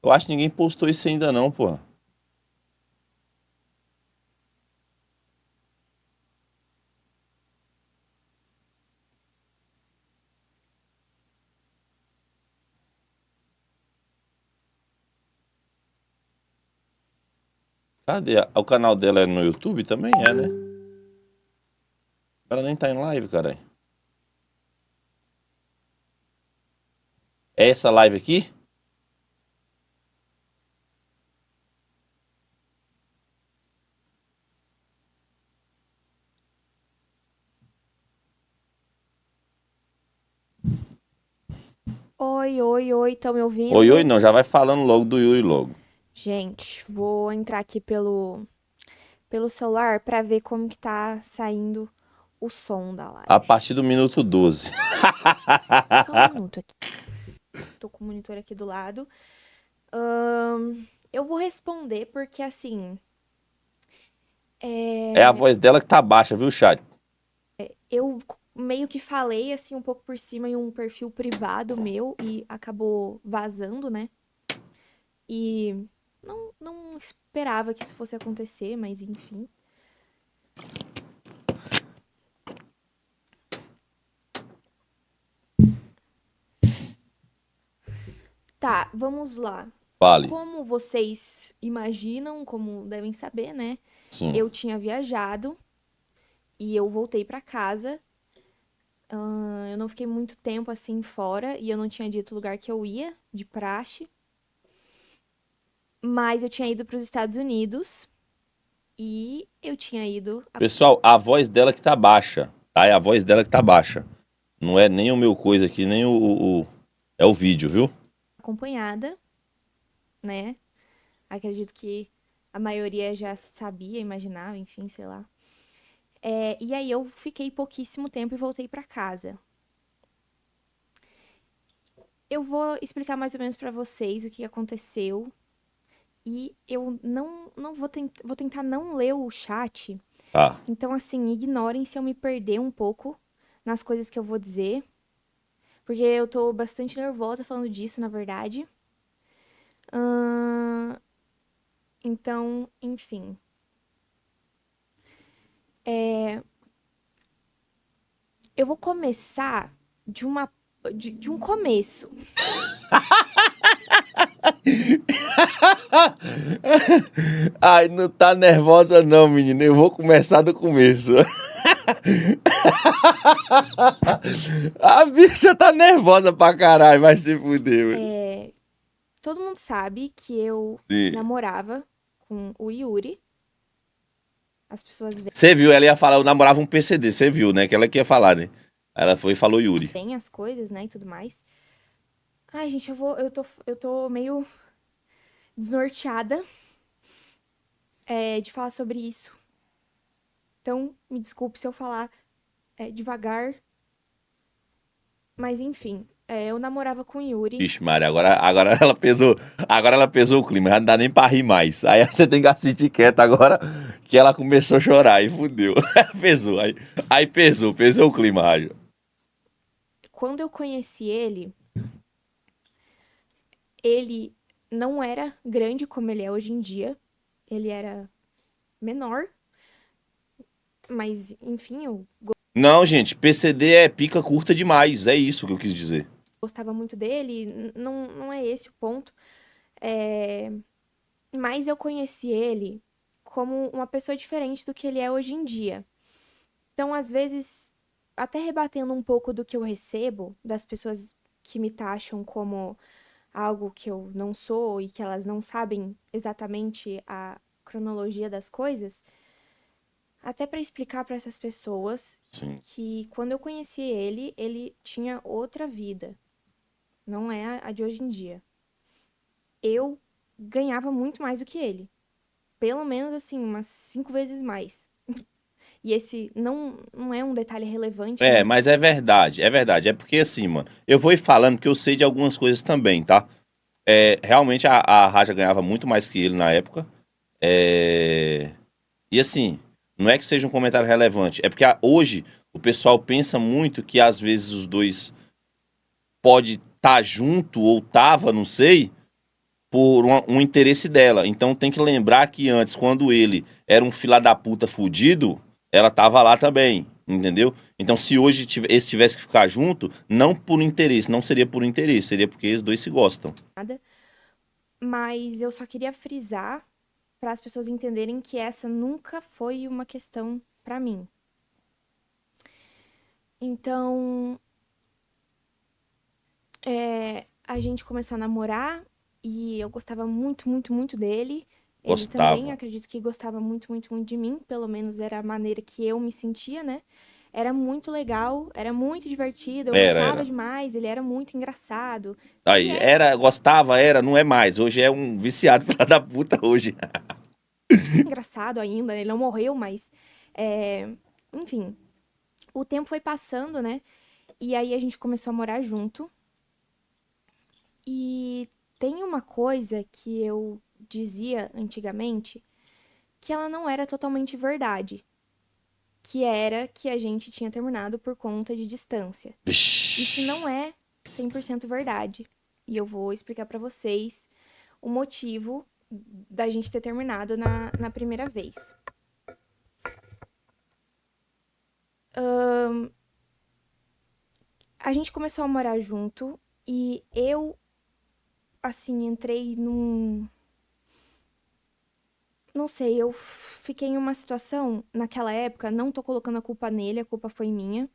Eu acho que ninguém postou isso ainda não, pô. Cadê? O canal dela é no YouTube também? É, né? Ela nem tá em live, caralho. É essa live aqui? Oi, oi, oi, estão me Oi, oi, ouvindo? não. Já vai falando logo do Yuri logo. Gente, vou entrar aqui pelo celular para ver como que tá saindo o som da A live. partir do minuto 12. Só um minuto aqui. Tô com o monitor aqui do lado. Eu vou responder porque assim, É a voz dela que tá baixa, viu, chat? eu meio que falei assim um pouco por cima em um perfil privado meu e acabou vazando, né? E não esperava que isso fosse acontecer, mas enfim. Tá, vamos lá. Fale. Como vocês imaginam, como devem saber, né? Sim. Eu tinha viajado e eu voltei pra casa. Eu não fiquei muito tempo assim fora e eu não tinha dito o lugar que eu ia, de praxe. Mas eu tinha ido para os Estados Unidos e eu tinha ido Pessoal, a voz dela que tá baixa, tá? É a voz dela que tá baixa. Não é nem o meu coisa aqui, nem é o vídeo, viu? acompanhada, né? Acredito que a maioria já sabia, imaginava, enfim, sei lá. E aí eu fiquei pouquíssimo tempo e voltei pra casa. Eu vou explicar mais ou menos pra vocês o que aconteceu. E eu não vou tentar não ler o chat. Tá. Então, assim, ignorem se eu me perder um pouco nas coisas que eu vou dizer. Porque eu tô bastante nervosa falando disso, na verdade. Ahn, então, enfim. Eu vou começar de um começo. Ai, não tá nervosa não, menina. Eu vou começar do começo. A bicha tá nervosa pra caralho, vai se fuder, velho. É, todo mundo sabe que eu Sim. namorava com o Yuri. As pessoas Você viu, ela ia falar, eu namorava um PCD, você viu, né? Que ela que ia falar, né? Ela foi e falou Yuri. veem as coisas, né, e tudo mais. Ai, gente, eu tô meio desnorteada, de falar sobre isso. Então, me desculpe se eu falar, devagar. Mas, enfim, eu namorava com o Yuri. Vixe, Maria, agora ela pesou o clima, já não dá nem pra rir mais. Aí você tem que assistir quieto agora que ela começou a chorar e fudeu. Pesou, aí pesou o clima, rádio. Quando eu conheci ele não era grande como ele é hoje em dia. Ele era menor, mas, enfim, eu Não, gente, PCD é pica curta demais, é isso que eu quis dizer. gostava muito dele. Não é esse o ponto. É, mas eu conheci ele como uma pessoa diferente do que ele é hoje em dia. Então, às vezes, até rebatendo um pouco do que eu recebo das pessoas que me taxam como algo que eu não sou e que elas não sabem exatamente a cronologia das coisas, até para explicar para essas pessoas Sim. que quando eu conheci ele, ele tinha outra vida, não é a de hoje em dia. Eu ganhava muito mais do que ele, pelo menos assim, umas 5 vezes mais. E esse não é um detalhe relevante, É, nem mas é verdade, é verdade. É porque assim, mano, eu vou ir falando porque eu sei de algumas coisas também, tá? É, realmente a Raja ganhava muito mais que ele na época. É, e assim, não é que seja um comentário relevante, é porque hoje o pessoal pensa muito que às vezes os dois pode estar junto ou tava, não sei, por um interesse dela. Então tem que lembrar que antes, quando ele era um filho da puta fudido, ela tava lá também, entendeu? Então se hoje eles tivessem que ficar junto, não por interesse, não seria por interesse, seria porque eles dois se gostam. nada. Mas eu só queria frisar para as pessoas entenderem que essa nunca foi uma questão para mim. Então, a gente começou a namorar e eu gostava muito, muito, muito dele. Ele também, Gostava. acredito que gostava muito, muito, muito de mim. Pelo menos era a maneira que eu me sentia, né? Era muito legal, era muito divertido, eu brincava Era. demais, ele era muito engraçado. E Aí, é era, gostava, era, não é mais. Hoje é um viciado filho da puta hoje. engraçado ainda, ele não morreu, mas. é, Enfim, o tempo foi passando, né? E aí a gente começou a morar junto. E tem uma coisa que eu dizia antigamente que ela não era totalmente verdade, que era que a gente tinha terminado por conta de distância. Isso não Vixe. é 100% verdade. E eu vou explicar pra vocês o motivo da gente ter terminado na primeira vez. A gente começou a morar junto e eu, assim, entrei num. Não sei, eu fiquei em uma situação naquela época, não tô colocando a culpa nele, a culpa foi minha,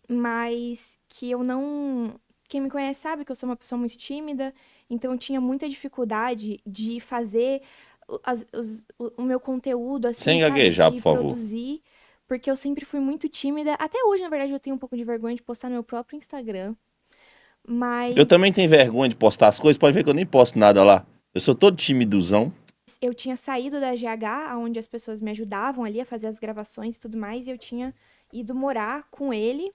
mas que eu não. Quem me conhece sabe que eu sou uma pessoa muito tímida, então eu tinha muita dificuldade de fazer o meu conteúdo, assim, Sem sabe? gaguejar, por De favor. produzir, porque eu sempre fui muito tímida. Até hoje, na verdade, eu tenho um pouco de vergonha de postar no meu próprio Instagram, Eu mas também tenho vergonha de postar as coisas, pode ver que eu nem posto nada lá. Eu sou todo timiduzão. eu tinha saído da GH, onde as pessoas me ajudavam ali a fazer as gravações e tudo mais, e eu tinha ido morar com ele,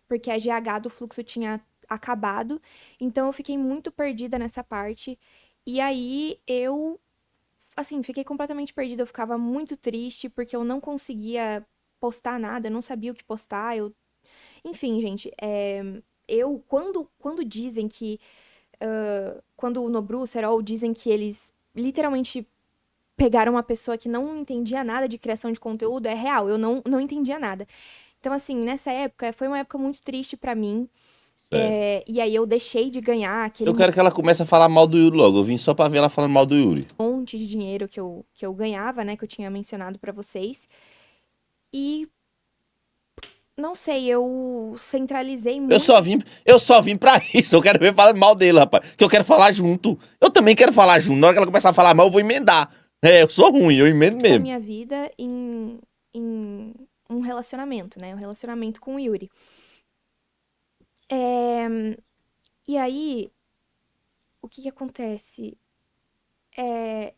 porque a GH do fluxo tinha acabado. Então eu fiquei muito perdida nessa parte. E aí eu, assim, fiquei completamente perdida. Eu ficava muito triste porque eu não conseguia postar nada, eu não sabia o que postar. Enfim, gente, quando dizem que. Quando o Nobru, o Serol, dizem que eles literalmente pegaram uma pessoa que não entendia nada de criação de conteúdo, é real, eu não entendia nada. Então, assim, nessa época, foi uma época muito triste pra mim. Sério. E aí eu deixei de ganhar aquele Eu quero que ela comece a falar mal do Yuri logo. Eu vim só pra ver ela falando mal do Yuri. monte de dinheiro que eu ganhava, né? Que eu tinha mencionado pra vocês. E, não sei, eu centralizei Eu muito. só vim, eu só vim pra isso. Eu quero ver falando mal dele, rapaz. Que eu quero falar junto. Eu também quero falar junto. Na hora que ela começar a falar mal, eu vou emendar. É, eu sou ruim, eu emendo Da mesmo. minha vida em um relacionamento, né? Um relacionamento com o Yuri. E aí, o que que acontece?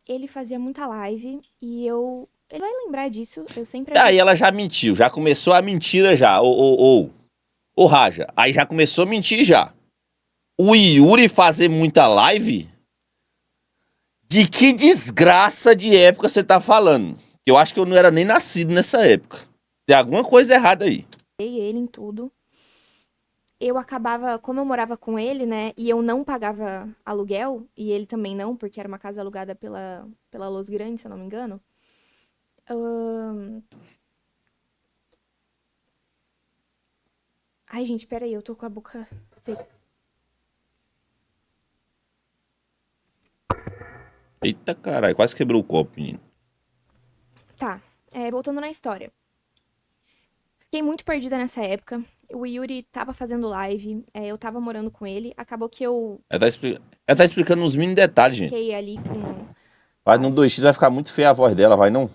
Ele fazia muita live e eu. Ele vai lembrar disso, eu sempre Aí ajudei. ela já mentiu, já começou a mentira já. Ô, Raja, aí já começou a mentir já. O Yuri fazer muita live? De que desgraça de época você tá falando? Eu acho que eu não era nem nascido nessa época. Tem alguma coisa errada aí. Ele em tudo. Eu acabava, como eu morava com ele, né, e eu não pagava aluguel, e ele também não, porque era uma casa alugada pela Los Grandes, se eu não me engano. ahn, Ai, gente, peraí, eu tô com a boca seca. Eita caralho, quase quebrou o copo, menino. Tá, voltando na história. Fiquei muito perdida nessa época. O Yuri tava fazendo live, eu tava morando com ele. Acabou que eu Ela tá explicando uns mini detalhes, gente. fiquei ali com Vai no as 2x vai ficar muito feia a voz dela, vai não?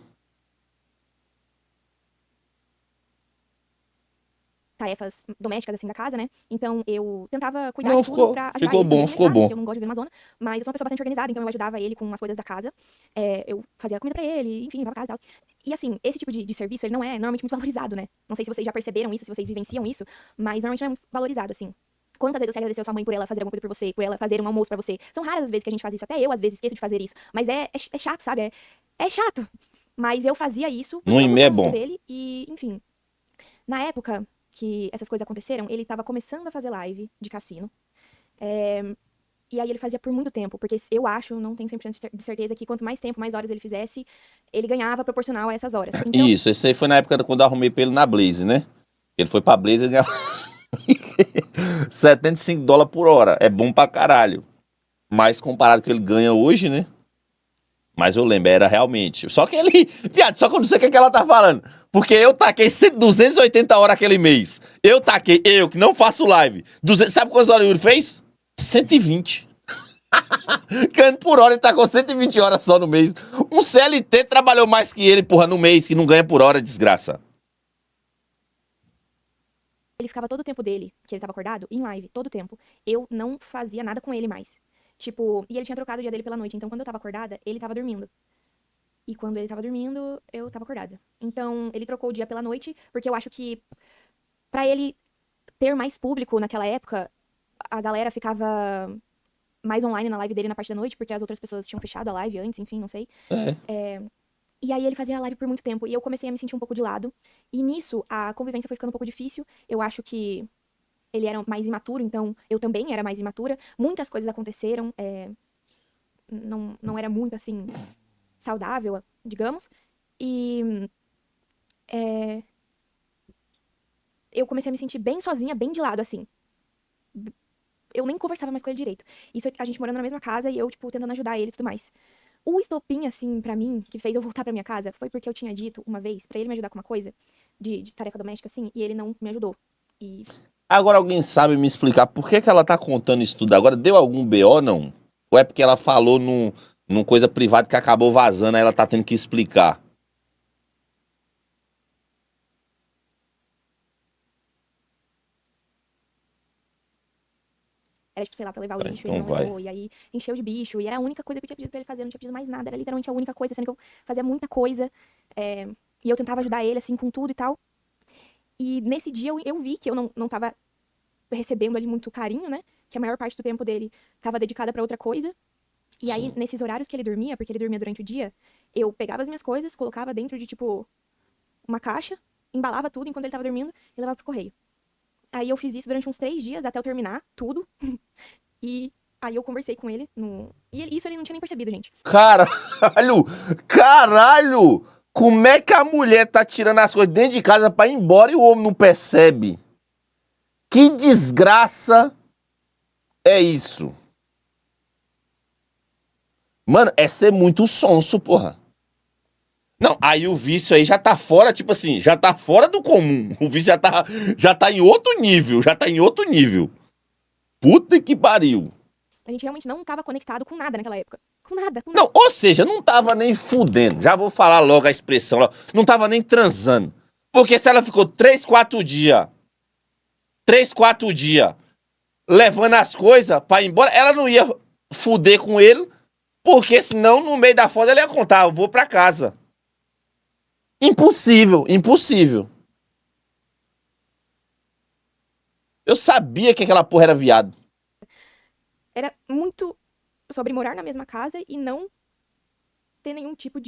tarefas domésticas, assim, da casa, né? Então, eu tentava cuidar Não, de tudo ficou, pra ajudar ficou ele também bom, a me ficou ajudar, né? bom. Porque eu não gosto de viver numa zona. Mas eu sou uma pessoa bastante organizada, então eu ajudava ele com as coisas da casa. Eu fazia comida pra ele, enfim, limpava a casa e tal. E assim, esse tipo de serviço, ele não é normalmente muito valorizado, né? Não sei se vocês já perceberam isso, se vocês vivenciam isso, mas normalmente não é muito valorizado, assim. Quantas vezes você agradeceu sua mãe por ela fazer alguma coisa por você, por ela fazer um almoço pra você? São raras as vezes que a gente faz isso, até eu às vezes esqueço de fazer isso. Mas é chato, sabe? É chato. Mas eu fazia isso No porque eu e-mail é gostava muito bom. dele e, enfim. Na época que essas coisas aconteceram, ele tava começando a fazer live de cassino. E aí ele fazia por muito tempo, porque eu acho, não tenho 100% de certeza, que quanto mais tempo, mais horas ele fizesse, ele ganhava proporcional a essas horas. Então, Isso, esse aí foi na época quando eu arrumei pra ele na Blaze, né? Ele foi pra Blaze e ganhava US$ 75 por hora. É bom pra caralho. Mas comparado com o que ele ganha hoje, né? Mas eu lembro, era realmente. Só que ele. Viado, só que eu não sei o que ela tá falando. Porque eu taquei 280 horas aquele mês. Eu que não faço live. 200, sabe quantas horas o Yuri fez? 120. Ganhando por hora, ele tacou 120 horas só no mês. Um CLT trabalhou mais que ele, porra, no mês, que não ganha por hora, desgraça. ele ficava todo o tempo dele, que ele tava acordado, em live, todo o tempo. Eu não fazia nada com ele mais. Tipo, e ele tinha trocado o dia dele pela noite. Então, quando eu tava acordada, ele tava dormindo. E quando ele tava dormindo, eu tava acordada. Então, ele trocou o dia pela noite, porque eu acho que pra ele ter mais público naquela época, a galera ficava mais online na live dele na parte da noite, porque as outras pessoas tinham fechado a live antes, enfim, não sei. E aí ele fazia a live por muito tempo, e eu comecei a me sentir um pouco de lado. E nisso, a convivência foi ficando um pouco difícil. Eu acho que ele era mais imaturo, então eu também era mais imatura. Muitas coisas aconteceram, não era muito, assim, saudável, digamos. E eu comecei a me sentir bem sozinha, bem de lado, assim. Eu nem conversava mais com ele direito. Isso a gente morando na mesma casa e eu, tipo, tentando ajudar ele e tudo mais. O estopim, assim, pra mim, que fez eu voltar pra minha casa, foi porque eu tinha dito uma vez pra ele me ajudar com uma coisa de tarefa doméstica, assim, e ele não me ajudou. E Agora alguém sabe me explicar por que ela tá contando isso tudo agora? Deu algum BO, não? Ou é porque ela falou num coisa privada que acabou vazando, aí ela tá tendo que explicar? era, tipo, sei lá, pra levar o Tá, lixo, ele então não vai. levou, e aí encheu de bicho, e era a única coisa que eu tinha pedido pra ele fazer, eu não tinha pedido mais nada, era literalmente a única coisa, sendo que eu fazia muita coisa, e eu tentava ajudar ele, assim, com tudo e tal. E nesse dia eu vi que eu não tava recebendo ali muito carinho, né? Que a maior parte do tempo dele tava dedicada pra outra coisa. E aí, Sim. nesses horários que ele dormia, porque ele dormia durante o dia, eu pegava as minhas coisas, colocava dentro de, tipo, uma caixa, embalava tudo enquanto ele tava dormindo e levava pro correio. Aí eu fiz isso durante uns 3 dias até eu terminar tudo. E aí eu conversei com ele no. E isso ele não tinha nem percebido, gente. Caralho! Caralho! Como é que a mulher tá tirando as coisas dentro de casa pra ir embora e o homem não percebe? Que desgraça é isso? Mano, é ser muito sonso, porra. Não, aí o vício aí já tá fora, tipo assim, já tá fora do comum. O vício já tá em outro nível, já tá em outro nível. Puta que pariu. A gente realmente não tava conectado com nada naquela época. Com nada, com nada. Não, ou seja, não tava nem fudendo. Já vou falar logo a expressão lá. Não tava nem transando. Porque se ela ficou 3, 4 dias levando as coisas pra ir embora, ela não ia fuder com ele, porque senão no meio da foda ela ia contar, eu vou pra casa. Impossível, impossível. Eu sabia que aquela porra era viado. Era muito sobre morar na mesma casa e não ter nenhum tipo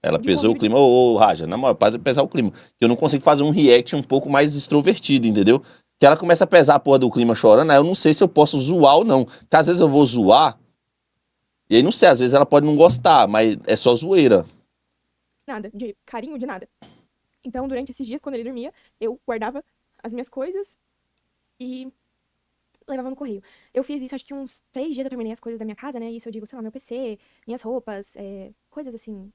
Ela de pesou o convívio. clima. Ô, Raja, na moral, para pesar o clima. Eu não consigo fazer um react um pouco mais extrovertido, entendeu? Que ela começa a pesar a porra do clima chorando, aí eu não sei se eu posso zoar ou não. Que às vezes eu vou zoar, e aí não sei, às vezes ela pode não gostar, mas é só zoeira. Nada, de carinho, de nada. Então, durante esses dias, quando ele dormia, eu guardava as minhas coisas e levava no correio. Eu fiz isso, acho que uns 3 dias eu terminei as coisas da minha casa, né? Isso eu digo, sei lá, meu PC, minhas roupas, coisas assim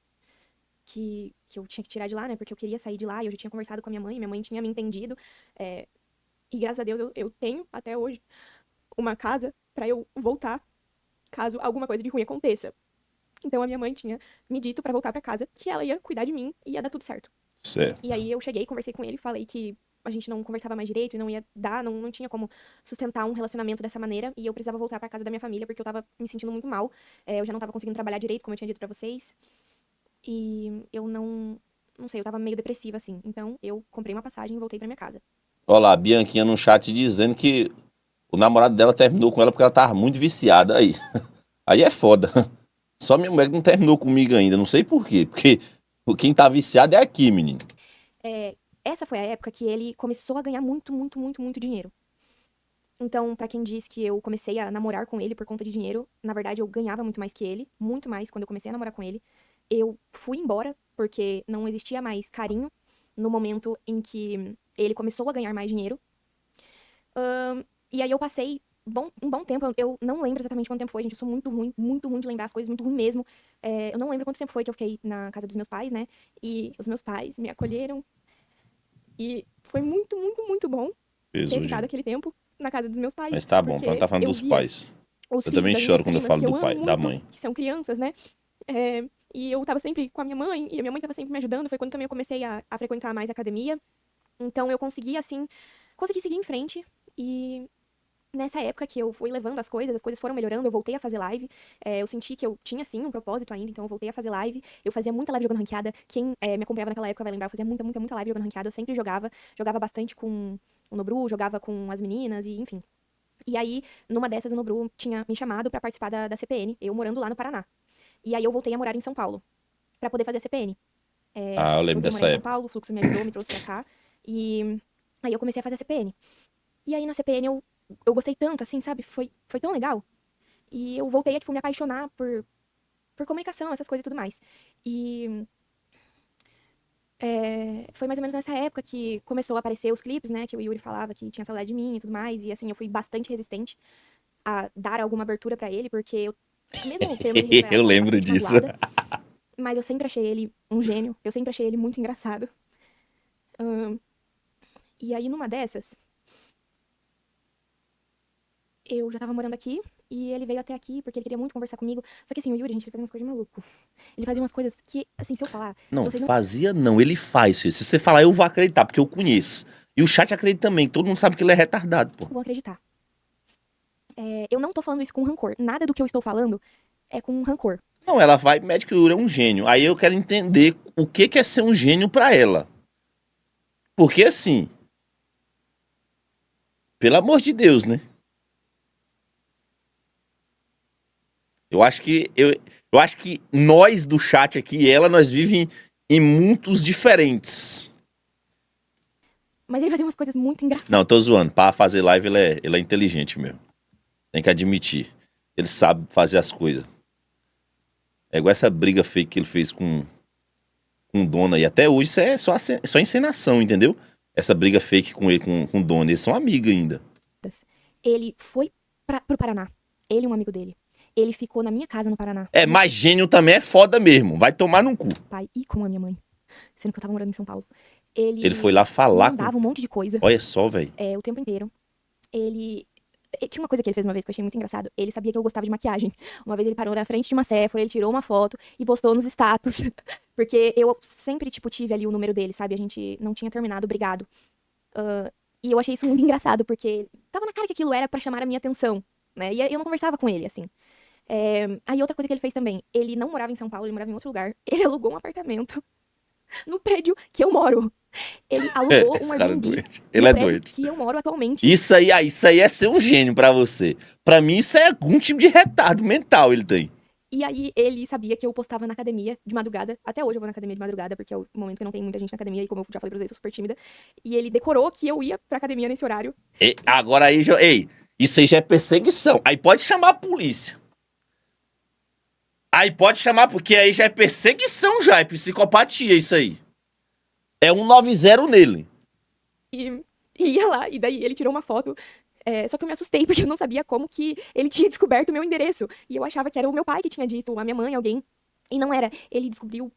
que eu tinha que tirar de lá, né? Porque eu queria sair de lá e eu já tinha conversado com a minha mãe tinha me entendido. é, e graças a Deus eu tenho até hoje uma casa pra eu voltar caso alguma coisa de ruim aconteça. Então a minha mãe tinha me dito pra voltar pra casa que ela ia cuidar de mim e ia dar tudo certo. E Certo. aí eu cheguei, conversei com ele, falei que a gente não conversava mais direito e não ia dar, não tinha como sustentar um relacionamento dessa maneira. E eu precisava voltar pra casa da minha família porque eu tava me sentindo muito mal. Eu já não tava conseguindo trabalhar direito, como eu tinha dito pra vocês. E eu não sei, eu tava meio depressiva assim. Então eu comprei uma passagem e voltei pra minha casa. Olha lá, a Bianquinha no chat dizendo que o namorado dela terminou com ela porque ela tava muito viciada aí. Aí é foda. Só minha mulher que não terminou comigo ainda, não sei por quê. Porque quem tá viciado é aqui, menino. Essa foi a época que ele começou a ganhar muito, muito, muito, muito dinheiro. Então, pra quem diz que eu comecei a namorar com ele por conta de dinheiro, na verdade eu ganhava muito mais que ele, muito mais quando eu comecei a namorar com ele. Eu fui embora porque não existia mais carinho no momento em que ele começou a ganhar mais dinheiro. E aí eu passei um bom tempo, eu não lembro exatamente quanto tempo foi, gente, eu sou muito ruim de lembrar as coisas, muito ruim mesmo. Eu não lembro quanto tempo foi que eu fiquei na casa dos meus pais, né? E os meus pais me acolheram e foi muito bom ter Jesus, ficado gente. aquele tempo na casa dos meus pais, Mas tá bom, pra não porque tá falando eu dos via pais. os Eu filhos também das minhas choro quando eu primas, falo que do eu amo pai, da muito, mãe. que são crianças, né? E eu tava sempre com a minha mãe, e a minha mãe tava sempre me ajudando. Foi quando também eu comecei a frequentar mais academia. Então eu consegui, assim, consegui seguir em frente. E nessa época que eu fui levando as coisas foram melhorando, eu voltei a fazer live. Eu senti que eu tinha, sim, um propósito ainda, então eu voltei a fazer live. Eu fazia muita live jogando ranqueada. Quem me acompanhava naquela época vai lembrar, eu fazia muita live jogando ranqueada. Eu sempre jogava, jogava bastante com o Nobru, jogava com as meninas, e enfim. E aí, numa dessas, o Nobru tinha me chamado pra participar da CPN, eu morando lá no Paraná. E aí eu voltei a morar em São Paulo, pra poder fazer a CPN. Ah, eu lembro Voltei a morar dessa em São época. Paulo, o Fluxo me ajudou, me trouxe pra cá. E aí eu comecei a fazer a CPN. E aí na CPN eu gostei tanto, assim, sabe? Foi tão legal. E eu voltei a, tipo, me apaixonar por comunicação, essas coisas e tudo mais. E foi mais ou menos nessa época que começou a aparecer os clipes, né? Que o Yuri falava que tinha saudade de mim e tudo mais. E assim, eu fui bastante resistente a dar alguma abertura pra ele, porque eu, mesmo tendo me recuperado, Eu eu tava lembro bastante disso. magoada. Mas eu sempre achei ele um gênio. Eu sempre achei ele muito engraçado. E aí, numa dessas, eu já tava morando aqui e ele veio até aqui porque ele queria muito conversar comigo. Só que assim, o Yuri, gente, ele fazia umas coisas de maluco. Ele fazia umas coisas que, assim, se eu falar, Não, vocês não fazia não, ele faz, filho. Se você falar, eu vou acreditar, porque eu conheço. E o chat acredita também, todo mundo sabe que ele é retardado, pô. vão acreditar. Eu não tô falando isso com rancor. Nada do que eu estou falando é com rancor. Não, ela vai, Magic Yuri é um gênio. Aí eu quero entender o que que é ser um gênio pra ela. Porque assim, pelo amor de Deus, né? Eu acho que nós do chat aqui, e ela, nós vivem em mundos diferentes. Mas ele fazia umas coisas muito Não, engraçadas. tô zoando. Pra fazer live, ele é inteligente mesmo. Tem que admitir. Ele sabe fazer as coisas. É igual essa briga fake que ele fez com Dona. E até hoje isso é só encenação, entendeu? Essa briga fake com ele, com Dona. Eles são amigos ainda. Ele foi pro Paraná. Ele e um amigo dele. Ele ficou na minha casa no Paraná. É, mas gênio também é foda mesmo. Vai tomar no cu. Pai e com a minha mãe. Sendo que eu tava morando em São Paulo. Ele foi Ele lá me falar com. mandava um monte de coisa Olha só, velho. o tempo inteiro. Ele. Tinha uma coisa que ele fez uma vez que eu achei muito engraçado. Ele sabia que eu gostava de maquiagem. Uma vez ele parou na frente de uma Sephora, ele tirou uma foto e postou nos status. Porque eu sempre, tipo, tive ali o número dele, sabe? A gente não tinha terminado, obrigado. E eu achei isso muito engraçado, porque tava na cara que aquilo era pra chamar a minha atenção, né? E eu não conversava com ele, assim. Aí outra coisa que ele fez também, ele não morava em São Paulo, ele morava em outro lugar. Ele alugou um apartamento no prédio que eu moro. Ele alugou um Esse cara é Airbnb doido. Ele no é prédio doido. que eu moro atualmente. Isso aí é ser um gênio pra você. Pra mim, isso é algum tipo de retardo mental ele tem. E aí ele sabia que eu postava na academia de madrugada. Até hoje eu vou na academia de madrugada, porque é o momento que não tem muita gente na academia. E como eu já falei pra vocês, eu sou super tímida. E ele decorou que eu ia pra academia nesse horário. Agora aí já. Ei, isso aí já é perseguição. Aí pode chamar a polícia. Aí pode chamar, porque aí já é perseguição, já. É psicopatia isso aí. É 190 nele. E ia lá, e daí ele tirou uma foto. Só que eu me assustei, porque eu não sabia como que ele tinha descoberto o meu endereço. E eu achava que era o meu pai que tinha dito, a minha mãe, alguém. E não era. Ele descobriu,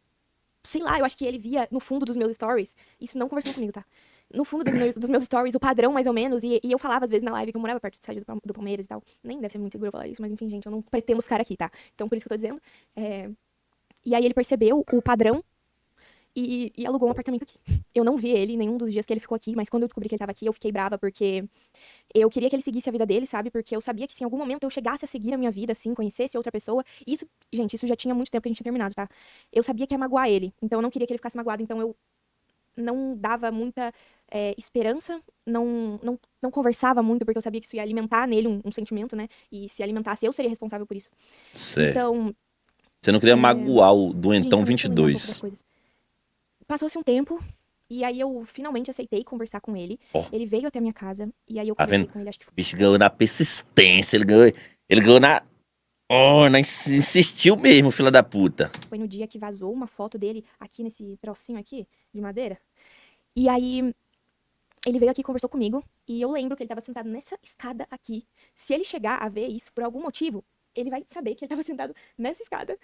sei lá, eu acho que ele via no fundo dos meus stories. Isso não conversando comigo, tá? No fundo dos meus stories, o padrão, mais ou menos. E eu falava, às vezes, na live que eu morava perto do estádio do Palmeiras e tal. Nem deve ser muito seguro eu falar isso, mas enfim, gente, eu não pretendo ficar aqui, tá? Então, por isso que eu tô dizendo. E aí ele percebeu o padrão e alugou um apartamento aqui. Eu não vi ele nenhum dos dias que ele ficou aqui, mas quando eu descobri que ele tava aqui, eu fiquei brava, porque eu queria que ele seguisse a vida dele, sabe? Porque eu sabia que se em algum momento eu chegasse a seguir a minha vida, assim, conhecesse outra pessoa, e isso, gente, isso já tinha muito tempo que a gente tinha terminado, tá? Eu sabia que ia magoar ele, então eu não queria que ele ficasse magoado, então eu não dava muita esperança, não conversava muito, porque eu sabia que isso ia alimentar nele um sentimento, né? E se alimentasse, eu seria responsável por isso. Certo. Então, Você não queria magoar o gente, doentão calma, deixa eu lembrar um pouco das 22. coisas. Passou-se um tempo, E aí eu finalmente aceitei conversar com ele. Ó, Ele veio até a minha casa e aí eu tá conversei vendo? com ele, acho que O bicho ganhou na persistência, ele ganhou na... Oh, insistiu mesmo, filha da puta. foi no dia que vazou uma foto dele aqui nesse trocinho aqui de madeira. E aí ele veio aqui e conversou comigo e eu lembro que ele tava sentado nessa escada aqui. Se ele chegar a ver isso por algum motivo, ele vai saber que ele tava sentado nessa escada.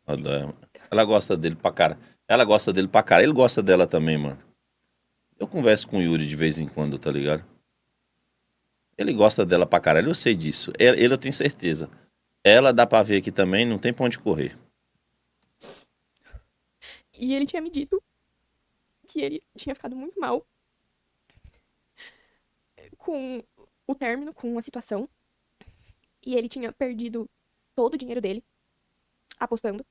Adoro. Ela gosta dele pra cara. Ela gosta dele pra cara. Ele gosta dela também, mano. Eu converso com o Yuri de vez em quando, tá ligado? Ele gosta dela pra caralho, eu sei disso. Ele eu tenho certeza. Ela dá pra ver aqui também, não tem pra onde correr. E ele tinha me dito que ele tinha ficado muito mal com o término, com a situação. E ele tinha perdido todo o dinheiro dele apostando.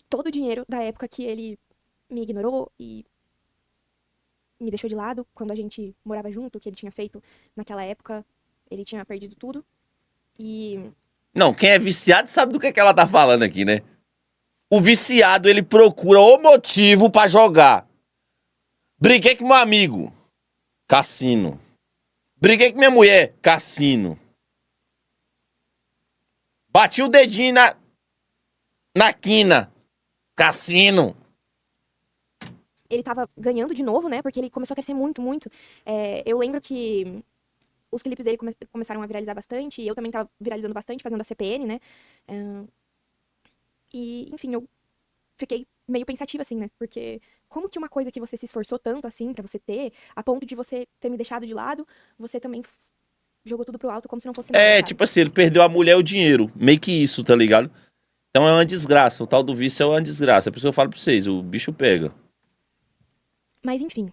Todo o dinheiro da época que ele me ignorou e me deixou de lado quando a gente morava junto, que ele tinha feito naquela época. Ele tinha perdido tudo. E Não, quem é viciado sabe do que ela tá falando aqui, né? O viciado, ele procura o motivo pra jogar. Briguei com meu amigo. Cassino. Briguei com minha mulher. Cassino. Bati o dedinho na quina. Cassino. ele tava ganhando de novo, né? Porque ele começou a crescer muito, muito. Eu lembro que os clipes dele começaram a viralizar bastante. E eu também tava viralizando bastante, fazendo a CPN, né? E, enfim, eu fiquei meio pensativa, assim, né? Porque como que uma coisa que você se esforçou tanto, assim, pra você ter, a ponto de você ter me deixado de lado, você também jogou tudo pro alto como se não fosse nada, É, sabe? tipo assim, ele perdeu a mulher e o dinheiro. Meio que isso, tá ligado? Então é uma desgraça. O tal do vício é uma desgraça. É por isso que eu falo pra vocês, o bicho pega. Mas, enfim.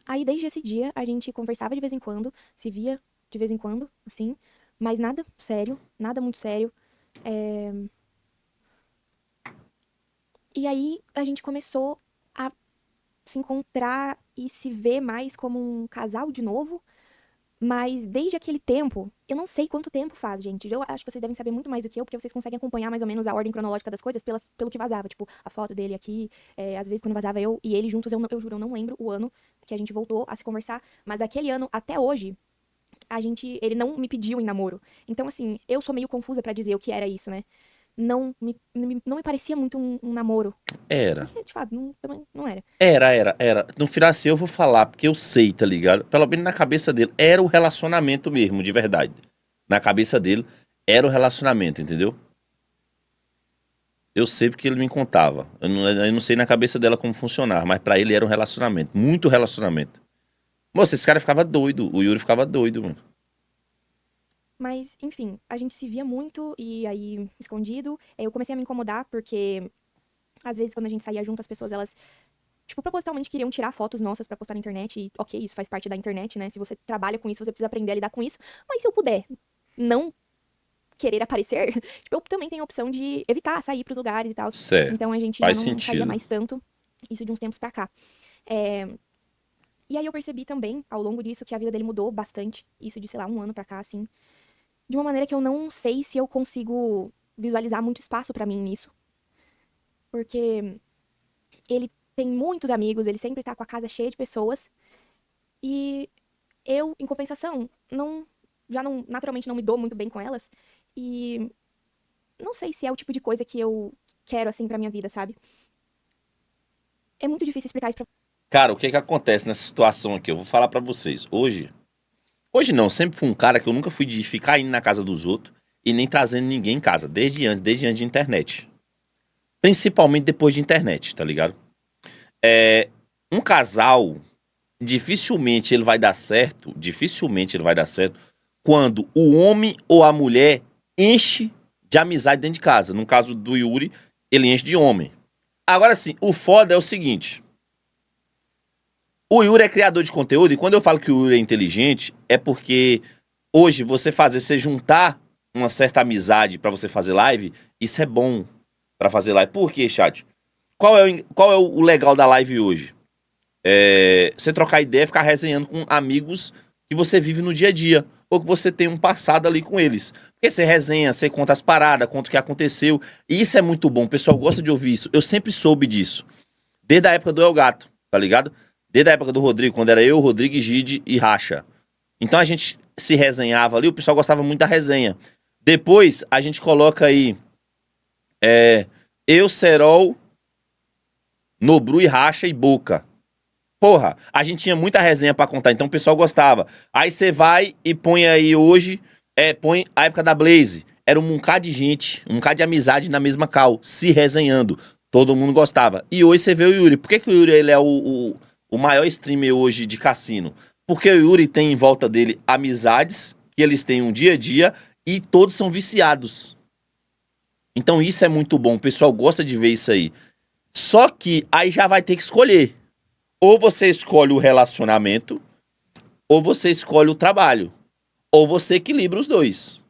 Aí, desde esse dia, a gente conversava de vez em quando, se via de vez em quando, assim. Mas nada sério, nada muito sério. E aí, a gente começou a se encontrar e se ver mais como um casal de novo. Mas desde aquele tempo, eu não sei quanto tempo faz, gente. Eu acho que vocês devem saber muito mais do que eu, porque vocês conseguem acompanhar mais ou menos a ordem cronológica das coisas pelo que vazava. Tipo, a foto dele aqui, às vezes quando vazava eu e ele juntos, eu juro, eu não lembro o ano que a gente voltou a se conversar. Mas aquele ano, até hoje, ele não me pediu em namoro. Então, assim, eu sou meio confusa pra dizer o que era isso, né? Não me parecia muito um namoro. Era. Porque, de fato, também não era. Era. No final assim eu vou falar, porque eu sei, tá ligado? Pelo menos na cabeça dele, era o relacionamento mesmo, de verdade. Na cabeça dele, era o relacionamento, entendeu? Eu sei porque ele me contava. Eu não sei na cabeça dela como funcionava, mas pra ele era um relacionamento. Muito relacionamento. Moça, esse cara ficava doido. O Yuri ficava doido, mano. Mas, enfim, a gente se via muito e aí, escondido. Eu comecei a me incomodar porque, às vezes, quando a gente saía junto, as pessoas, elas, tipo, propositalmente queriam tirar fotos nossas pra postar na internet. E, ok, isso faz parte da internet, né? Se você trabalha com isso, você precisa aprender a lidar com isso. Mas se eu puder não querer aparecer, tipo, eu também tenho a opção de evitar sair pros lugares e tal. Certo. Então a gente já Faz não saía sentido. mais tanto, isso de uns tempos pra cá. É, E aí eu percebi também, ao longo disso, que a vida dele mudou bastante. Isso de, sei lá, um ano pra cá, assim. De uma maneira que eu não sei se eu consigo visualizar muito espaço pra mim nisso. Porque ele tem muitos amigos, ele sempre tá com a casa cheia de pessoas. E eu, em compensação, naturalmente não me dou muito bem com elas. E não sei se é o tipo de coisa que eu quero, assim, pra minha vida, sabe? É muito difícil explicar isso pra... Cara, o que que acontece nessa situação aqui? Eu vou falar pra vocês. Hoje não, sempre fui um cara que eu nunca fui de ficar indo na casa dos outros e nem trazendo ninguém em casa, desde antes de internet. Principalmente depois de internet, tá ligado? Um casal, dificilmente ele vai dar certo quando o homem ou a mulher enche de amizade dentro de casa. No caso do Yuri, ele enche de homem. Agora sim, o foda é o seguinte. O Yuri é criador de conteúdo e quando eu falo que o Yuri é inteligente, é porque hoje você juntar uma certa amizade pra você fazer live, isso é bom pra fazer live. Por quê, chat? Qual é o legal da live hoje? Você trocar ideia, ficar resenhando com amigos que você vive no dia a dia. ou que você tem um passado ali com eles. Porque você resenha, você conta as paradas, conta o que aconteceu. E isso é muito bom, o pessoal gosta de ouvir isso. Eu sempre soube disso. Desde a época do El Gato, tá ligado? Desde a época do Rodrigo, quando era eu, Rodrigo, Gide e Racha. Então a gente se resenhava ali, o pessoal gostava muito da resenha. Depois a gente coloca aí eu, Serol, Nobru e Racha e Boca. Porra, a gente tinha muita resenha pra contar, então o pessoal gostava. Aí você vai e põe aí hoje, põe a época da Blaze. Era um bocado de gente, um bocado de amizade na mesma cal, se resenhando. Todo mundo gostava. E hoje você vê o Yuri. Por que, que o Yuri ele é o maior streamer hoje de cassino? Porque o Yuri tem em volta dele amizades, que eles têm um dia a dia, e todos são viciados. Então isso é muito bom, o pessoal gosta de ver isso aí. Só que aí já vai ter que escolher. Ou você escolhe o relacionamento, ou você escolhe o trabalho. Ou você equilibra os dois.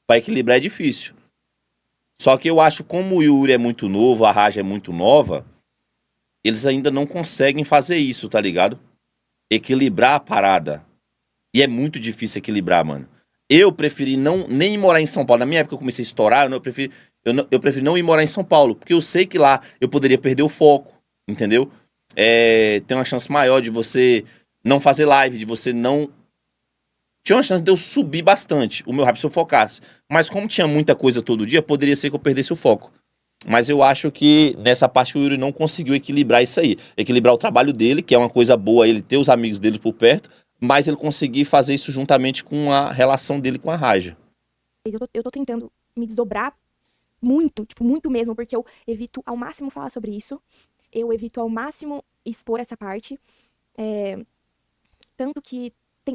Para equilibrar é difícil. Só que eu acho como o Yuri é muito novo, a Raja é muito nova, eles ainda não conseguem fazer isso, tá ligado? Equilibrar a parada. E é muito difícil equilibrar, mano. Eu preferi nem morar em São Paulo. Na minha época eu comecei a estourar, eu preferi não ir morar em São Paulo, porque eu sei que lá eu poderia perder o foco, entendeu? Tem uma chance maior de você não fazer live, de você não... Tinha uma chance de eu subir bastante o meu hype se eu focasse. Mas como tinha muita coisa todo dia, poderia ser que eu perdesse o foco. Mas eu acho que nessa parte o Yuri não conseguiu equilibrar isso aí. Equilibrar o trabalho dele, que é uma coisa boa ele ter os amigos dele por perto, mas ele conseguir fazer isso juntamente com a relação dele com a Raja. Eu tô tentando me desdobrar muito, tipo, muito mesmo, porque eu evito ao máximo falar sobre isso. Eu evito ao máximo expor essa parte. Tanto que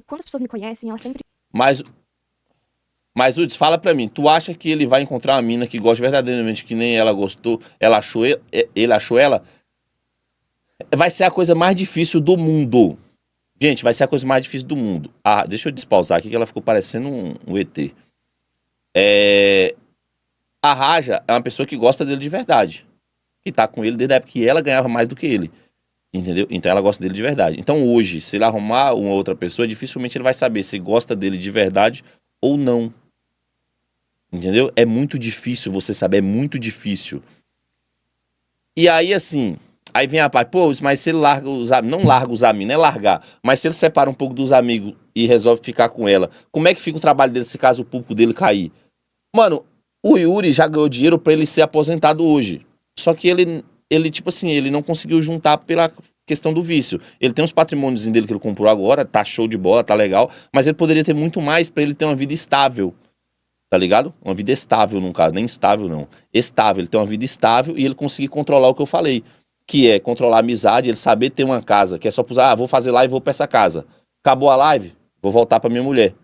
quando as pessoas me conhecem, elas sempre... Mas Uds, fala pra mim, tu acha que ele vai encontrar uma mina que gosta verdadeiramente que nem ela gostou, ela achou ele achou ela? Vai ser a coisa mais difícil do mundo. Gente, vai ser a coisa mais difícil do mundo. Ah, deixa eu despausar aqui que ela ficou parecendo um ET. A Raja é uma pessoa que gosta dele de verdade. Que tá com ele desde a época que ela ganhava mais do que ele. Entendeu? Então ela gosta dele de verdade. Então hoje, se ele arrumar uma outra pessoa, dificilmente ele vai saber se gosta dele de verdade ou não. Entendeu? É muito difícil você saber, é muito difícil. E aí, assim, aí vem a parte, pô, mas se ele larga os amigos, não larga os amigos, não é largar, mas se ele separa um pouco dos amigos e resolve ficar com ela, como é que fica o trabalho dele se caso o público dele cair? Mano, o Yuri já ganhou dinheiro pra ele ser aposentado hoje. Só que ele, tipo assim, ele não conseguiu juntar pela questão do vício. Ele tem uns patrimônios dele que ele comprou agora, tá show de bola, tá legal, mas ele poderia ter muito mais pra ele ter uma vida estável. Tá ligado? Uma vida estável, no caso. Nem estável, não. Estável. Ele tem uma vida estável e ele conseguir controlar o que eu falei. Que é controlar a amizade, ele saber ter uma casa. Que é só usar, vou fazer live e vou pra essa casa. Acabou a live, vou voltar pra minha mulher.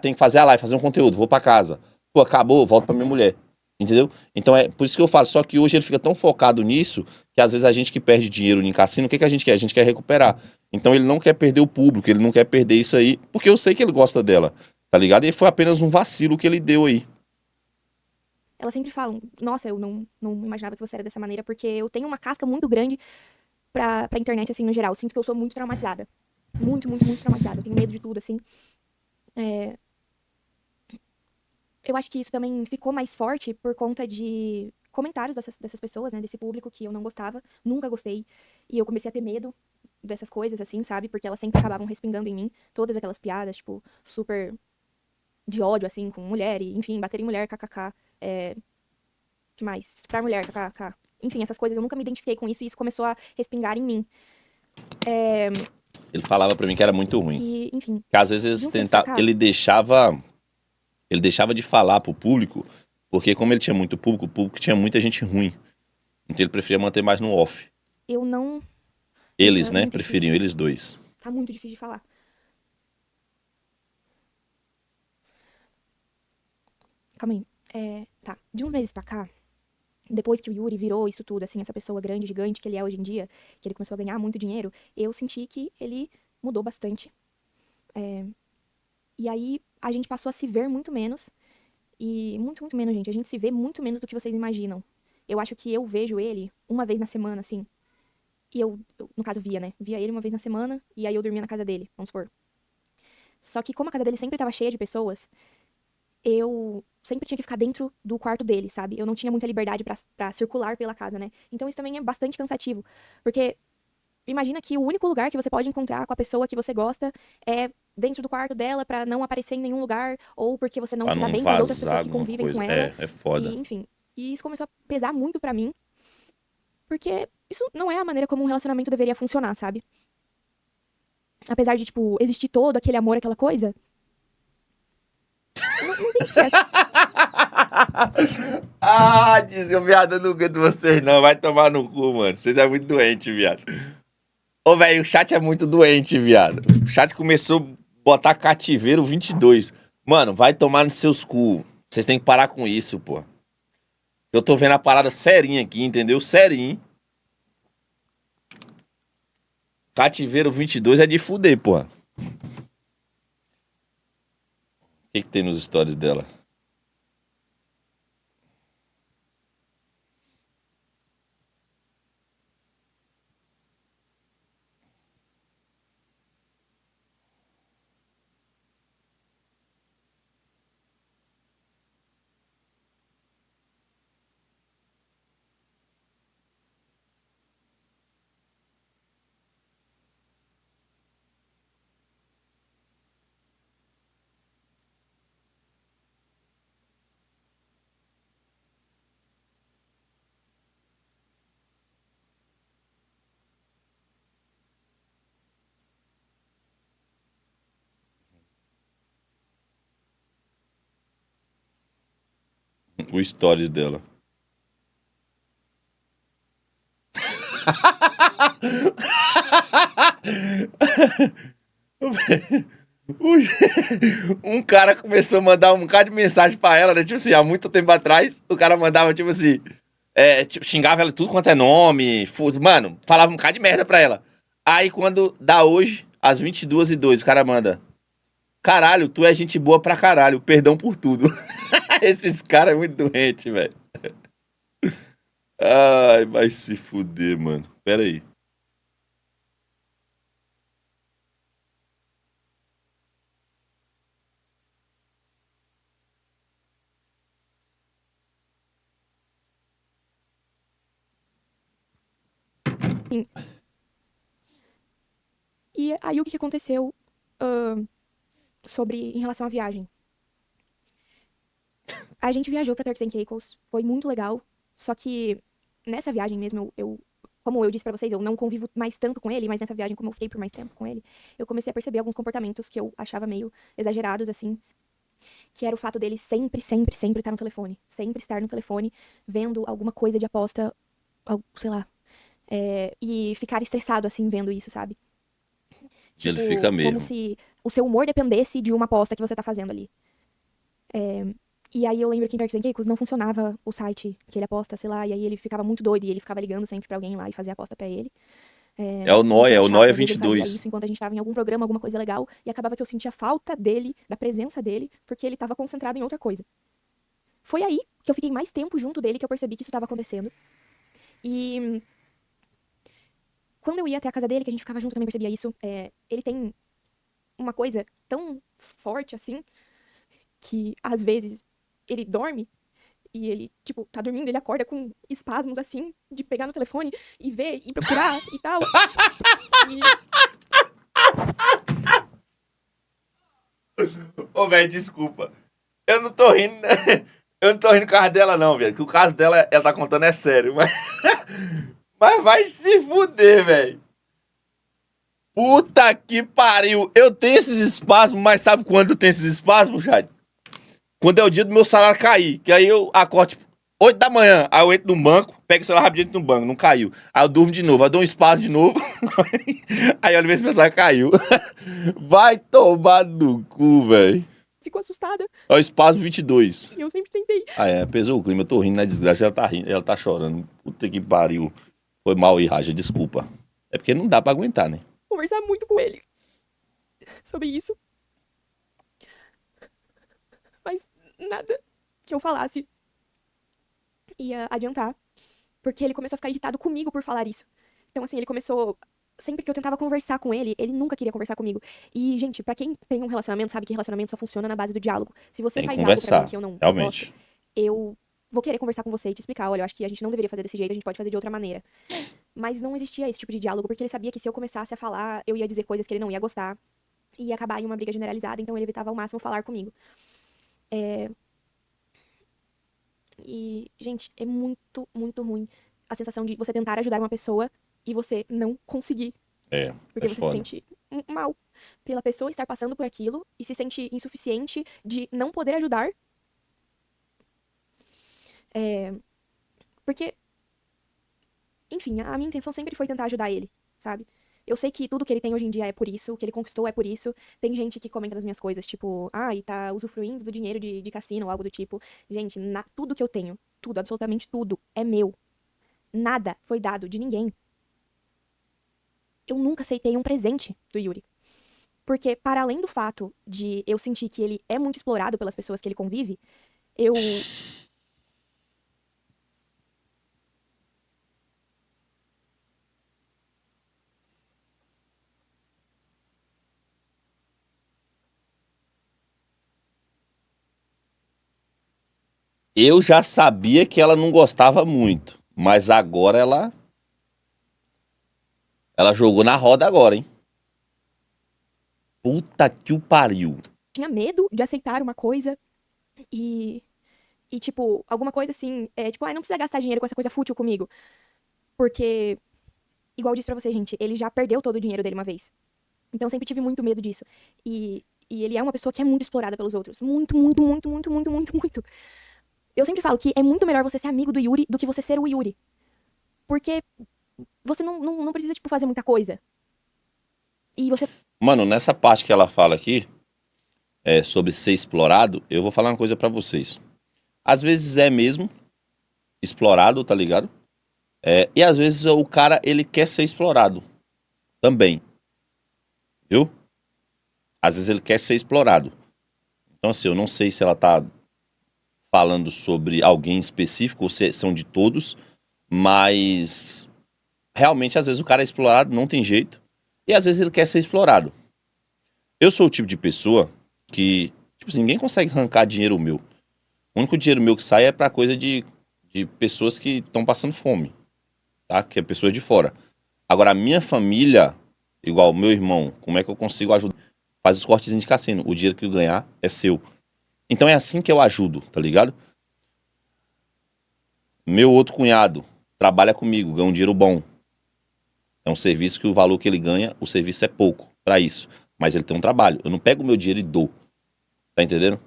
Tem que fazer a live, fazer um conteúdo, vou pra casa. Pô, acabou, volto pra minha mulher. Entendeu? Então é por isso que eu falo. Só que hoje ele fica tão focado nisso que às vezes a gente que perde dinheiro em cassino, o que a gente quer? A gente quer recuperar. Então ele não quer perder o público, ele não quer perder isso aí, porque eu sei que ele gosta dela. Tá ligado? E foi apenas um vacilo que ele deu aí. Elas sempre falam, nossa, eu não imaginava que você era dessa maneira, porque eu tenho uma casca muito grande pra internet, assim, no geral. Eu sinto que eu sou muito traumatizada. Muito, muito, muito traumatizada. Eu tenho medo de tudo, assim. Eu acho que isso também ficou mais forte por conta de comentários dessas pessoas, né? Desse público que eu não gostava, nunca gostei. E eu comecei a ter medo dessas coisas, assim, sabe? Porque elas sempre acabavam respingando em mim. Todas aquelas piadas, tipo, super de ódio, assim, com mulher, e, enfim, bater em mulher, kkk. Que mais? Estuprar mulher, kkk. Enfim, essas coisas eu nunca me identifiquei com isso e isso começou a respingar em mim. Ele falava pra mim que era muito ruim. E, enfim, Que às vezes de uns tempos pra cá, ele deixava de falar pro público, porque como ele tinha muito público, o público tinha muita gente ruim. Então ele preferia manter mais no off. eu não. Eles, É né? muito Preferiam, difícil. eles dois. Tá muito difícil de falar. Calma aí. Tá. De uns meses pra cá, depois que o Yuri virou isso tudo, assim, essa pessoa grande, gigante que ele é hoje em dia, que ele começou a ganhar muito dinheiro, eu senti que ele mudou bastante. E aí a gente passou a se ver muito menos. E muito, muito menos, gente. A gente se vê muito menos do que vocês imaginam. Eu acho que eu vejo ele uma vez na semana, assim. E no caso, via, né? Via ele uma vez na semana e aí eu dormia na casa dele, vamos supor. Só que como a casa dele sempre tava cheia de pessoas, eu sempre tinha que ficar dentro do quarto dele, sabe? Eu não tinha muita liberdade pra circular pela casa, né? Então isso também é bastante cansativo, porque imagina que o único lugar que você pode encontrar com a pessoa que você gosta é dentro do quarto dela pra não aparecer em nenhum lugar ou porque você não Pra se dá não bem com as outras pessoas vazar que alguma convivem coisa. com ela É e foda. enfim. E isso começou a pesar muito pra mim, porque isso não é a maneira como um relacionamento deveria funcionar, sabe? Apesar de, tipo, existir todo aquele amor, aquela coisa, não tem certo. Ah, dizia, viado, eu não aguento vocês não. Vai tomar no cu, mano. Vocês é muito doente, viado. Ô, velho, o chat é muito doente, viado. O chat começou a botar cativeiro 22. Mano, vai tomar nos seus cu. Vocês têm que parar com isso, pô. Eu tô vendo a parada serinha aqui, entendeu? Serinho. Cativeiro 22 é de fuder, pô. O que tem nos stories dela? O stories dela. Um cara começou a mandar um bocado de mensagem pra ela, né? Tipo assim, há muito tempo atrás, o cara mandava, tipo assim, tipo, xingava ela tudo quanto é nome, mano, falava um bocado de merda pra ela. Aí quando dá hoje, às 22h02, o cara manda, caralho, tu é gente boa pra caralho, perdão por tudo. Esses caras é muito doente, velho. Ai, vai se fuder, mano. Pera aí. E aí o que aconteceu sobre em relação à viagem? A gente viajou pra Turks and Caicos, foi muito legal, só que nessa viagem mesmo, como eu disse pra vocês, eu não convivo mais tanto com ele, mas nessa viagem, como eu fiquei por mais tempo com ele, eu comecei a perceber alguns comportamentos que eu achava meio exagerados, assim, que era o fato dele sempre, sempre, sempre estar no telefone. Sempre estar no telefone, vendo alguma coisa de aposta, sei lá, e ficar estressado, assim, vendo isso, sabe? Ele fica Tipo, como mesmo. se o seu humor dependesse de uma aposta que você tá fazendo ali. E aí eu lembro que em Turks and Caicos não funcionava o site que ele aposta, sei lá, e aí ele ficava muito doido e ele ficava ligando sempre pra alguém lá e fazer a aposta pra ele. Isso É era o chato, Noia às vezes ele fazia 22. isso enquanto a gente tava em algum programa, alguma coisa legal, e acabava que eu sentia falta dele, da presença dele, porque ele tava concentrado em outra coisa. Foi aí que eu fiquei mais tempo junto dele que eu percebi que isso tava acontecendo. E quando eu ia até a casa dele, que a gente ficava junto, eu também percebia isso. Ele tem uma coisa tão forte assim, que às vezes ele dorme e ele, tipo, tá dormindo, ele acorda com espasmos assim, de pegar no telefone e ver e procurar e tal. E Ô, velho, desculpa. Eu não tô rindo, né? Eu não tô rindo do caso dela, não, velho. Que o caso dela, ela tá contando é sério. Mas vai se fuder, velho. Puta que pariu. Eu tenho esses espasmos, mas sabe quando eu tenho esses espasmos, Jade? Quando é o dia do meu salário cair. Que aí eu acordo, tipo, 8 da manhã. Aí eu entro no banco, pego o celular rapidinho no banco, não caiu. Aí eu durmo de novo, aí eu dou um espasmo de novo. Aí olha ver se meu salário caiu. Vai tomar no cu, velho. ficou assustada Ó, o espasmo 22. e eu sempre tentei Ah, pesou o clima, eu tô rindo na desgraça, ela tá rindo, ela tá chorando. Puta que pariu. Foi mal aí, Raja, desculpa. É porque não dá pra aguentar, né? conversar muito com ele sobre isso, mas nada que eu falasse ia adiantar, porque ele começou a ficar irritado comigo por falar isso. Então, assim, ele começou. sempre que eu tentava conversar com ele nunca queria conversar comigo. E, gente, pra quem tem um relacionamento, sabe que relacionamento só funciona na base do diálogo. Se você Tem que faz algo pra mim conversar, que eu não gosto, realmente. eu vou querer conversar com você e te explicar, olha, eu acho que a gente não deveria fazer desse jeito, a gente pode fazer de outra maneira. Mas não existia esse tipo de diálogo, porque ele sabia que se eu começasse a falar, eu ia dizer coisas que ele não ia gostar. E ia acabar em uma briga generalizada, então ele evitava ao máximo falar comigo. E, gente, é muito, muito ruim a sensação de você tentar ajudar uma pessoa e você não conseguir. É Porque você se foda. sente mal pela pessoa estar passando por aquilo e se sente insuficiente de não poder ajudar. Porque, enfim, a minha intenção sempre foi tentar ajudar ele, sabe? Eu sei que tudo que ele tem hoje em dia é por isso, o que ele conquistou é por isso. Tem gente que comenta nas minhas coisas, tipo, e tá usufruindo do dinheiro de cassino ou algo do tipo. Gente, tudo que eu tenho, tudo, absolutamente tudo, é meu. Nada foi dado de ninguém. Eu nunca aceitei um presente do Yuri. Porque, para além do fato de eu sentir que ele é muito explorado pelas pessoas que ele convive, eu. Eu já sabia que ela não gostava muito, mas agora ela jogou na roda agora, hein? Puta que o pariu. Tinha medo de aceitar uma coisa e. E, tipo, alguma coisa assim. Tipo, não precisa gastar dinheiro com essa coisa fútil comigo. Porque, igual eu disse pra você, gente, ele já perdeu todo o dinheiro dele uma vez. Então eu sempre tive muito medo disso. E ele é uma pessoa que é muito explorada pelos outros. Muito, muito, muito, muito, muito, muito, muito. Eu sempre falo que é muito melhor você ser amigo do Yuri do que você ser o Yuri. Porque você não precisa, tipo, fazer muita coisa. E você. Mano, nessa parte que ela fala aqui, sobre ser explorado, eu vou falar uma coisa pra vocês. Às vezes é mesmo explorado, tá ligado? E às vezes o cara, ele quer ser explorado também, viu? Às vezes ele quer ser explorado. Então assim, eu não sei se ela tá falando sobre alguém específico ou se são de todos, mas realmente às vezes o cara é explorado, não tem jeito, e às vezes ele quer ser explorado. Eu sou o tipo de pessoa que, tipo assim, ninguém consegue arrancar dinheiro meu. O único dinheiro meu que sai é pra coisa de pessoas que estão passando fome, tá? Que é pessoas de fora. Agora, a minha família, igual o meu irmão, como é que eu consigo ajudar? Faz os cortezinhos de cassino. O dinheiro que eu ganhar é seu. Então é assim que eu ajudo, tá ligado? Meu outro cunhado trabalha comigo, ganha um dinheiro bom. É um serviço que o valor que ele ganha, o serviço é pouco pra isso. Mas ele tem um trabalho. Eu não pego o meu dinheiro e dou. Tá entendendo?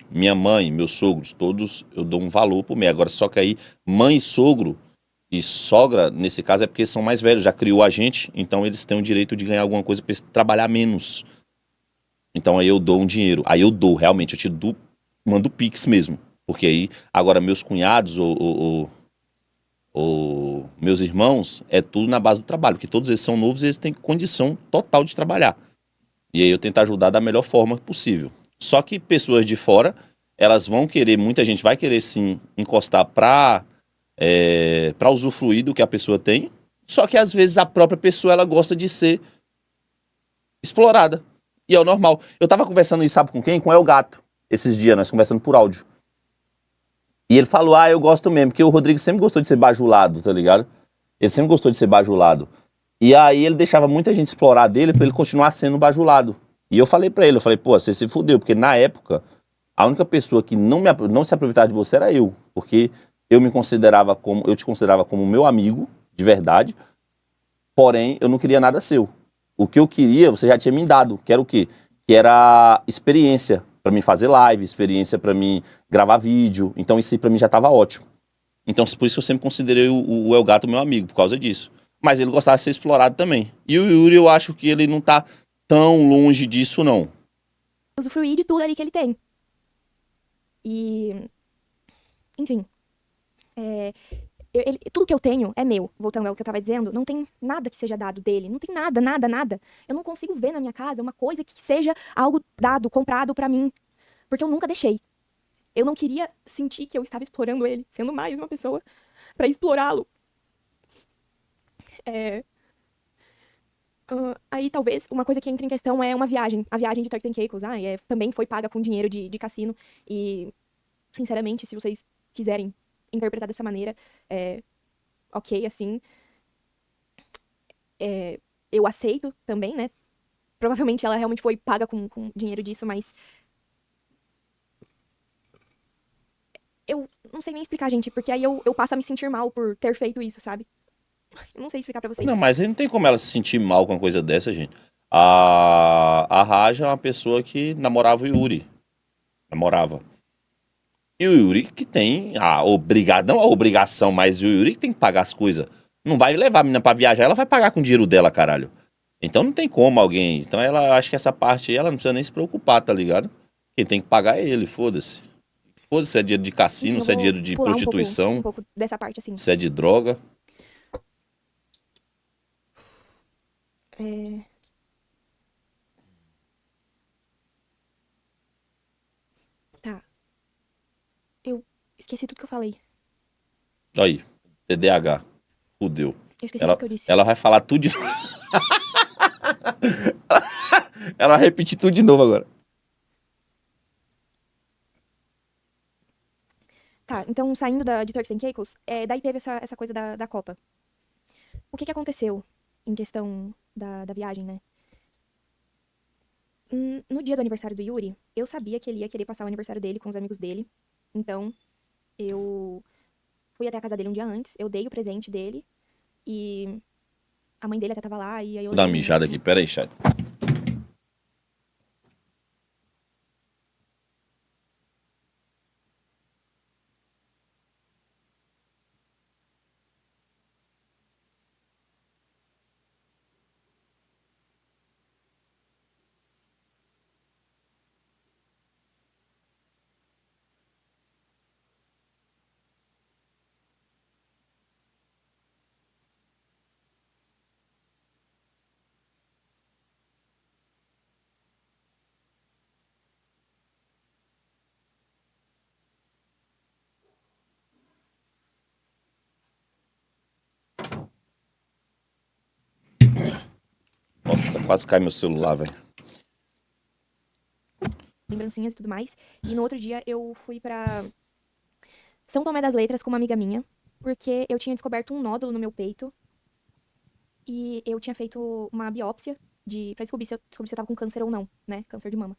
Minha mãe, meus sogros, todos eu dou um valor por mês. Agora, só que aí, mãe e sogro e sogra, nesse caso, é porque são mais velhos, já criou a gente, então eles têm o direito de ganhar alguma coisa pra eles trabalhar menos. Então aí eu dou um dinheiro. Aí eu dou, realmente, eu te dou, mando Pix mesmo. Porque aí, agora, meus cunhados ou meus irmãos, é tudo na base do trabalho, porque todos eles são novos e eles têm condição total de trabalhar. E aí eu tento ajudar da melhor forma possível. Só que pessoas de fora, elas vão querer, muita gente vai querer sim encostar para usufruir do que a pessoa tem. Só que às vezes a própria pessoa ela gosta de ser explorada. E é o normal. Eu tava conversando isso, sabe com quem? Com o El Gato. Esses dias, nós conversando por áudio. E ele falou, eu gosto mesmo, porque o Rodrigo sempre gostou de ser bajulado, tá ligado? Ele sempre gostou de ser bajulado. E aí ele deixava muita gente explorar dele pra ele continuar sendo bajulado. E eu falei pra ele, pô, você se fudeu, porque na época, a única pessoa que não se aproveitava de você era eu. Porque eu te considerava como meu amigo, de verdade, porém, eu não queria nada seu. O que eu queria, você já tinha me dado, que era o quê? Que era experiência pra mim fazer live, experiência pra mim gravar vídeo, então isso aí pra mim já tava ótimo. Então, por isso que eu sempre considerei o El Gato meu amigo, por causa disso. Mas ele gostava de ser explorado também. E o Yuri, eu acho que ele não tá tão longe disso, não. Usufruir de tudo ali que ele tem. E. Enfim. Tudo que eu tenho é meu. Voltando ao que eu tava dizendo, não tem nada que seja dado dele. Não tem nada, nada, nada. Eu não consigo ver na minha casa uma coisa que seja algo dado, comprado pra mim. Porque eu nunca deixei. Eu não queria sentir que eu estava explorando ele, sendo mais uma pessoa pra explorá-lo. É, Aí talvez uma coisa que entra em questão é uma viagem. A viagem de Turks and Caicos, também foi paga com dinheiro de cassino. E, sinceramente, se vocês quiserem interpretar dessa maneira, ok, assim, eu aceito também, né? Provavelmente ela realmente foi paga com dinheiro disso, mas eu não sei nem explicar, gente, porque aí eu passo a me sentir mal por ter feito isso, sabe? Eu não sei explicar pra vocês. Não, mas aí não tem como ela se sentir mal com uma coisa dessa, gente. A Raja é uma pessoa que namorava o Yuri. Namorava. E o Yuri que tem não a obrigação, mas o Yuri que tem que pagar as coisas. Não vai levar a menina pra viajar, ela vai pagar com o dinheiro dela, caralho. Então não tem como alguém. Então ela acho que essa parte aí ela não precisa nem se preocupar, tá ligado? Quem tem que pagar é ele, foda-se. Foda-se se é dinheiro de Enfim, cassino, eu se é vou dinheiro de pular um prostituição, pouco dessa parte, assim. se é de droga. É, Tá. Eu esqueci tudo que eu falei. Aí, TDAH. Fudeu. Eu esqueci tudo Ela, que eu disse. ela vai falar tudo de Ela vai repetir tudo de novo agora. Tá, então saindo de Turks and Caicos, daí teve essa coisa da Copa. O que aconteceu em questão da viagem, né? No dia do aniversário do Yuri, eu sabia que ele ia querer passar o aniversário dele com os amigos dele. Então, eu fui até a casa dele um dia antes, eu dei o presente dele e a mãe dele até tava lá e aí eu Vou dar levei uma mijada aqui, pera aí, chat. Nossa, quase cai meu celular, velho. lembrancinhas e tudo mais. E no outro dia eu fui pra São Tomé das Letras com uma amiga minha, porque eu tinha descoberto um nódulo no meu peito e eu tinha feito uma biópsia pra descobrir se eu tava com câncer ou não, né? Câncer de mama.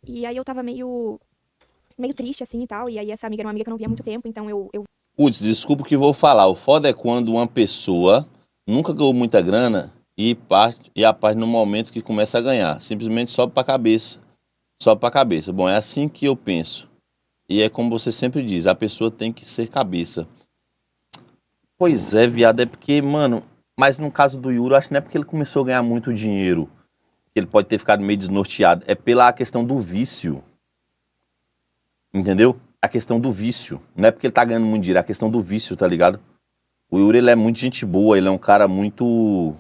E aí eu tava meio triste, assim, e tal. E aí essa amiga era uma amiga que eu não via há muito tempo, então eu Putz, desculpa o que vou falar. O foda é quando uma pessoa nunca ganhou muita grana e a parte no momento que começa a ganhar. Simplesmente sobe pra cabeça. Sobe pra cabeça. Bom, é assim que eu penso. E é como você sempre diz, a pessoa tem que ser cabeça. Pois é, viado, é porque, mano, mas no caso do Yuri, eu acho que não é porque ele começou a ganhar muito dinheiro, que ele pode ter ficado meio desnorteado, é pela questão do vício, entendeu? A questão do vício, não é porque ele tá ganhando muito dinheiro, é a questão do vício, tá ligado? O Yuri, ele é muito gente boa, ele é um cara muito...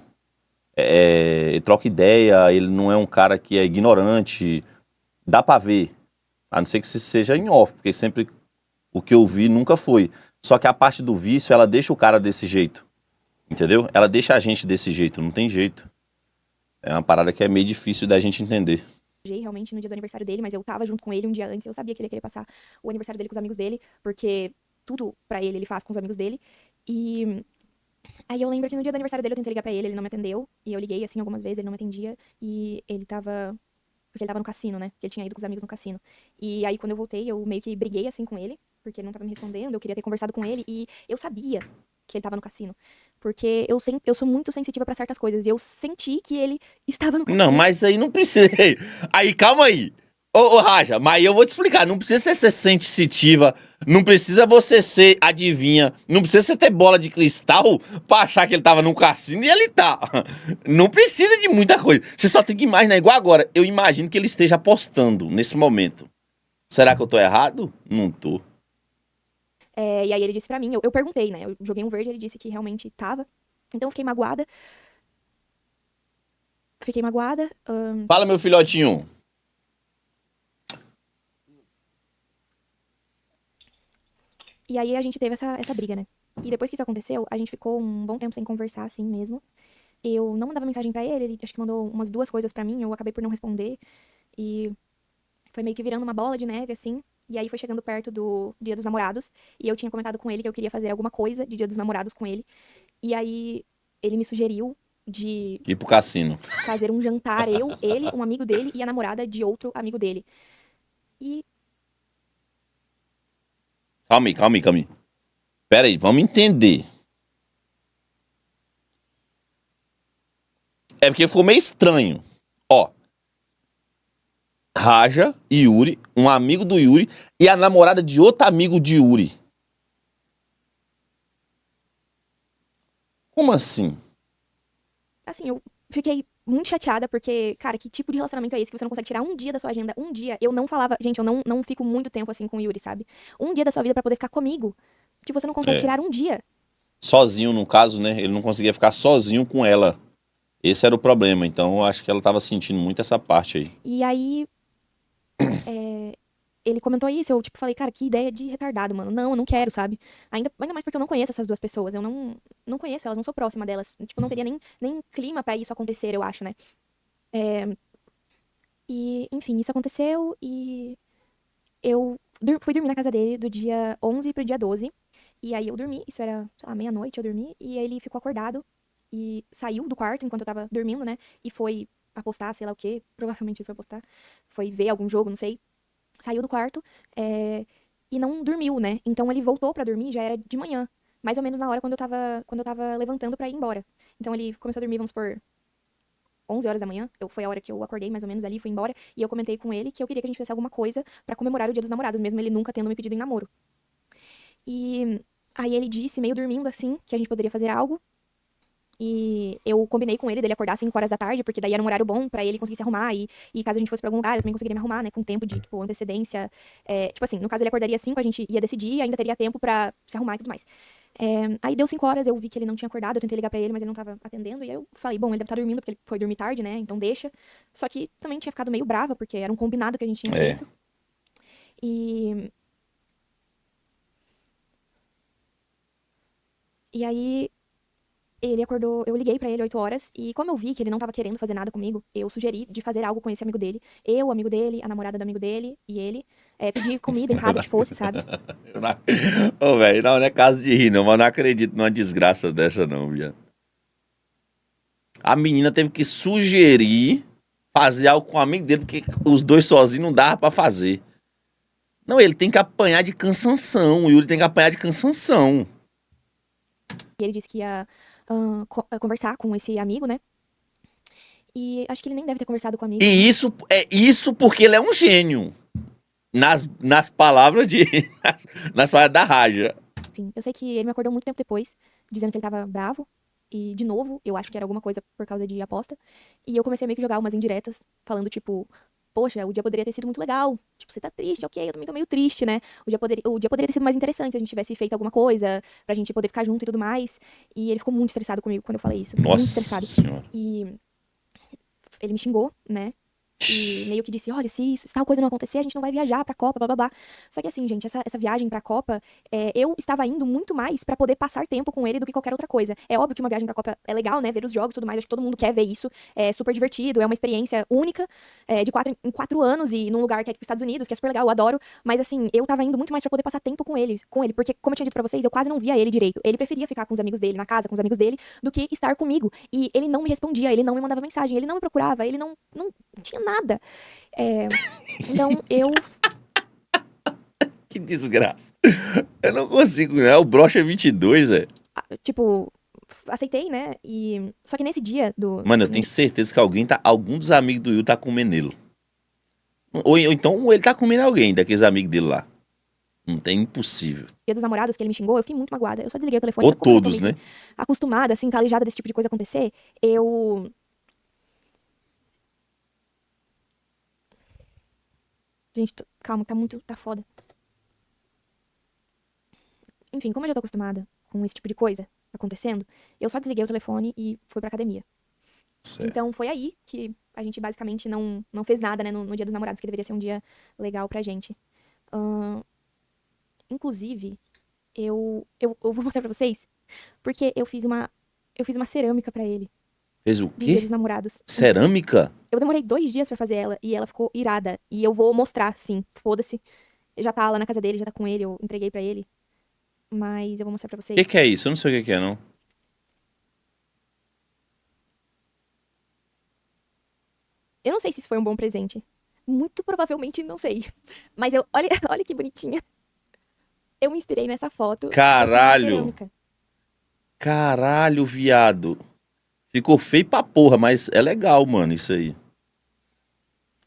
ele troca ideia, ele não é um cara que é ignorante, dá pra ver, a não ser que se seja em off, porque sempre o que eu vi nunca foi. Só que a parte do vício, ela deixa o cara desse jeito, entendeu? Ela deixa a gente desse jeito, não tem jeito. É uma parada que é meio difícil da gente entender. viajei realmente no dia do aniversário dele, mas eu tava junto com ele um dia antes. Eu sabia que ele ia querer passar o aniversário dele com os amigos dele, porque tudo pra ele faz com os amigos dele. E aí eu lembro que no dia do aniversário dele eu tentei ligar pra ele, ele não me atendeu. E eu liguei, assim, algumas vezes, ele não me atendia. E ele tava. Porque ele tava no cassino, né? Porque ele tinha ido com os amigos no cassino. E aí quando eu voltei, eu meio que briguei, assim, com ele, porque ele não tava me respondendo. Eu queria ter conversado com ele. E eu sabia que ele tava no cassino. Porque eu sou muito sensitiva pra certas coisas. E eu senti que ele estava no Não, cassino. mas aí não precisa. Aí, calma aí. Ô, Raja, mas aí eu vou te explicar. Não precisa você ser sensitiva, não precisa você ser adivinha, não precisa você ter bola de cristal pra achar que ele tava num cassino e ele tá. Não precisa de muita coisa. Você só tem que imaginar, igual agora. Eu imagino que ele esteja apostando nesse momento. Será que eu tô errado? Não tô. E aí ele disse pra mim, eu perguntei, né? Eu joguei um verde, ele disse que realmente tava. Então eu fiquei magoada. Fiquei magoada. Fala, meu filhotinho. E aí a gente teve essa briga, né? E depois que isso aconteceu, a gente ficou um bom tempo sem conversar, assim mesmo. eu não mandava mensagem pra ele acho que mandou umas 2 coisas pra mim, eu acabei por não responder. E foi meio que virando uma bola de neve, assim. E aí foi chegando perto do Dia dos Namorados. E eu tinha comentado com ele que eu queria fazer alguma coisa de Dia dos Namorados com ele. E aí ele me sugeriu de Ir pro cassino. fazer um jantar, eu, ele, um amigo dele e a namorada de outro amigo dele. E, Calma aí. Pera aí, vamos entender. É porque ficou meio estranho. Ó, Raja, Yuri, um amigo do Yuri e a namorada de outro amigo de Yuri. Como assim? assim, eu fiquei muito chateada porque, cara, que tipo de relacionamento é esse que você não consegue tirar um dia da sua agenda? Um dia. Eu não falava, gente, eu não fico muito tempo assim com o Yuri, sabe? Um dia da sua vida pra poder ficar comigo. Que você não consegue É. tirar um dia. Sozinho, no caso, né? Ele não conseguia ficar sozinho com ela. Esse era o problema. Então, eu acho que ela tava sentindo muito essa parte aí. E aí, ele comentou isso, eu, tipo, falei, cara, que ideia de retardado, mano. Não, eu não quero, sabe? Ainda mais porque eu não conheço essas 2 pessoas. Eu não conheço elas, não sou próxima delas. Tipo, não teria nem clima pra isso acontecer, eu acho, né? E, enfim, isso aconteceu e eu fui dormir na casa dele do dia 11 pro dia 12. E aí eu dormi, isso era, sei lá, meia-noite eu dormi. E aí ele ficou acordado e saiu do quarto enquanto eu tava dormindo, né? E foi apostar, sei lá o quê. Provavelmente ele foi apostar. Foi ver algum jogo, não sei. Saiu do quarto e não dormiu, né? Então ele voltou pra dormir, já era de manhã. Mais ou menos na hora quando eu tava levantando pra ir embora. Então ele começou a dormir, vamos por 11 horas da manhã. Foi a hora que eu acordei, mais ou menos ali, fui embora. E eu comentei com ele que eu queria que a gente fizesse alguma coisa pra comemorar o Dia dos Namorados, mesmo ele nunca tendo me pedido em namoro. E aí ele disse, meio dormindo assim, que a gente poderia fazer algo. E eu combinei com ele dele acordar às 5 horas da tarde, porque daí era um horário bom pra ele conseguir se arrumar. E caso a gente fosse pra algum lugar, eu também conseguiria me arrumar, né? Com tempo de, tipo, antecedência. Tipo assim, no caso ele acordaria às 5, a gente ia decidir e ainda teria tempo pra se arrumar e tudo mais. Aí deu 5 horas, eu vi que ele não tinha acordado, eu tentei ligar pra ele, mas ele não tava atendendo. E aí eu falei, bom, ele deve estar dormindo, porque ele foi dormir tarde, né? Então deixa. Só que também tinha ficado meio brava, porque era um combinado que a gente tinha É. feito. E, e aí ele acordou, eu liguei pra ele 8 horas e como eu vi que ele não tava querendo fazer nada comigo, eu sugeri de fazer algo com esse amigo dele. Eu, o amigo dele, a namorada do amigo dele e ele. Pedir comida em casa que fosse, sabe? Eu não... Ô, velho, não é caso de rir, não, mas eu não acredito numa desgraça dessa, não, viado. A menina teve que sugerir fazer algo com o amigo dele, porque os dois sozinhos não dava pra fazer. Não, ele tem que apanhar de cansanção. O Yuri tem que apanhar de cansanção. E ele disse que ia conversar com esse amigo, né? E acho que ele nem deve ter conversado com o amigo. E isso porque ele é um gênio. Nas palavras de. Nas palavras da Raja. Enfim, eu sei que ele me acordou muito tempo depois, dizendo que ele tava bravo. E, de novo, eu acho que era alguma coisa por causa de aposta. E eu comecei a meio que jogar umas indiretas, falando, tipo, poxa, o dia poderia ter sido muito legal. Tipo, você tá triste, ok, eu também tô meio triste, né? O dia poderia ter sido mais interessante se a gente tivesse feito alguma coisa, pra gente poder ficar junto e tudo mais. E ele ficou muito estressado comigo quando eu falei isso. Muito Nossa estressado. senhora. E ele me xingou, né? E meio que disse, olha, se tal coisa não acontecer, a gente não vai viajar pra Copa, blá, blá, blá. Só que assim, gente, essa viagem pra Copa, eu estava indo muito mais pra poder passar tempo com ele do que qualquer outra coisa. É óbvio que uma viagem pra Copa é legal, né, ver os jogos e tudo mais, acho que todo mundo quer ver isso. É super divertido, é uma experiência única, de 4 em 4 anos e num lugar que é tipo Estados Unidos, que é super legal, eu adoro. Mas assim, eu tava indo muito mais pra poder passar tempo com ele, porque como eu tinha dito pra vocês, eu quase não via ele direito. Ele preferia ficar com os amigos dele, na casa, com os amigos dele, do que estar comigo. E ele não me respondia, ele não me mandava mensagem, ele não me procurava, ele não tinha nada. Então eu. Que desgraça. Eu não consigo, né? O brocha é 22, é. Tipo, aceitei, né? E. Só que nesse dia do. Mano, eu tenho certeza que algum dos amigos do Yuri tá comendo ele. Ou então ele tá comendo alguém daqueles amigos dele lá. Não tem impossível. Dia dos namorados, que ele me xingou, eu fiquei muito magoada. Eu só desliguei o telefone, Ou sabe como eu já tô todos, meio que né? acostumada, assim, calejada desse tipo de coisa acontecer? Eu. Gente, calma, tá muito. Tá foda. Enfim, como eu já tô acostumada com esse tipo de coisa acontecendo, eu só desliguei o telefone e fui pra academia. Certo. Então foi aí que a gente basicamente não fez nada, né, no Dia dos Namorados, que deveria ser um dia legal pra gente. Ahn, inclusive, eu vou mostrar pra vocês, porque eu fiz uma cerâmica pra ele. Fez o de Dia quê? dos Namorados. Cerâmica? Eu demorei 2 dias pra fazer ela e ela ficou irada. E eu vou mostrar, sim. Foda-se. Já tá lá na casa dele, já tá com ele, eu entreguei pra ele. Mas eu vou mostrar pra O que vocês. que é isso? Eu não sei o que que é, não. Eu não sei se isso foi um bom presente. Muito provavelmente não sei. Mas eu, olha, olha que bonitinha. Eu me inspirei nessa foto pra fazer uma Caralho. cerâmica. Caralho, viado. Ficou feio pra porra, mas é legal, mano, isso aí.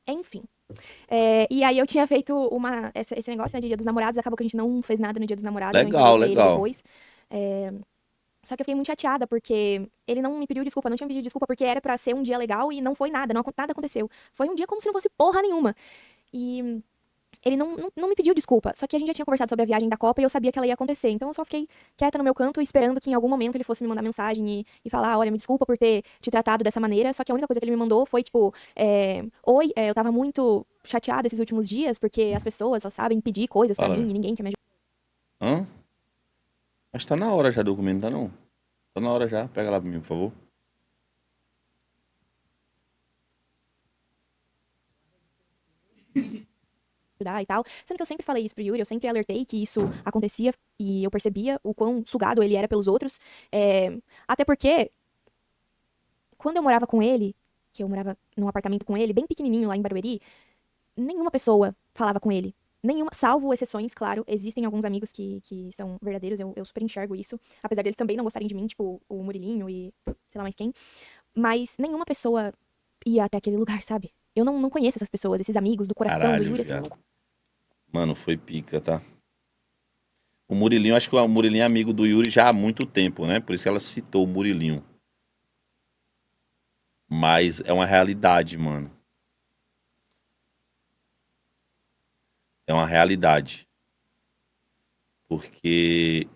Enfim. E aí eu tinha feito esse negócio, né, de Dia dos Namorados. Acabou que a gente não fez nada no Dia dos Namorados. Eu entreguei Legal, pra ele legal. depois. É, Só que eu fiquei muito chateada, porque ele não me pediu desculpa, não tinha me pedido desculpa, porque era pra ser um dia legal e não foi nada, nada aconteceu. Foi um dia como se não fosse porra nenhuma. E ele não me pediu desculpa. Só que a gente já tinha conversado sobre a viagem da Copa e eu sabia que ela ia acontecer. Então eu só fiquei quieta no meu canto, esperando que em algum momento ele fosse me mandar mensagem e falar: olha, me desculpa por ter te tratado dessa maneira. Só que a única coisa que ele me mandou foi tipo: oi, eu tava muito chateado esses últimos dias, porque as pessoas só sabem pedir coisas pra mim Fala. e ninguém quer me Hã? Mas tá na hora já do documento, tá não? Tá na hora já. Pega lá pra mim, por favor. ajudar e tal. Sendo que eu sempre falei isso pro Yuri, eu sempre alertei que isso acontecia e eu percebia o quão sugado ele era pelos outros. Até porque, quando eu morava com ele, que eu morava num apartamento com ele, bem pequenininho lá em Barueri, nenhuma pessoa falava com ele. Nenhuma, salvo exceções, claro. Existem alguns amigos que são verdadeiros, eu super enxergo isso. Apesar deles também não gostarem de mim, tipo o Murilinho e sei lá mais quem. Mas nenhuma pessoa ia até aquele lugar, sabe? Eu não conheço essas pessoas, esses amigos do coração do Caralho, Yuri, assim, eu viado. não. Mano, foi pica, tá? O Murilinho, acho que o Murilinho é amigo do Yuri já há muito tempo, né? Por isso que ela citou o Murilinho. Mas é uma realidade, mano. É uma realidade. Porque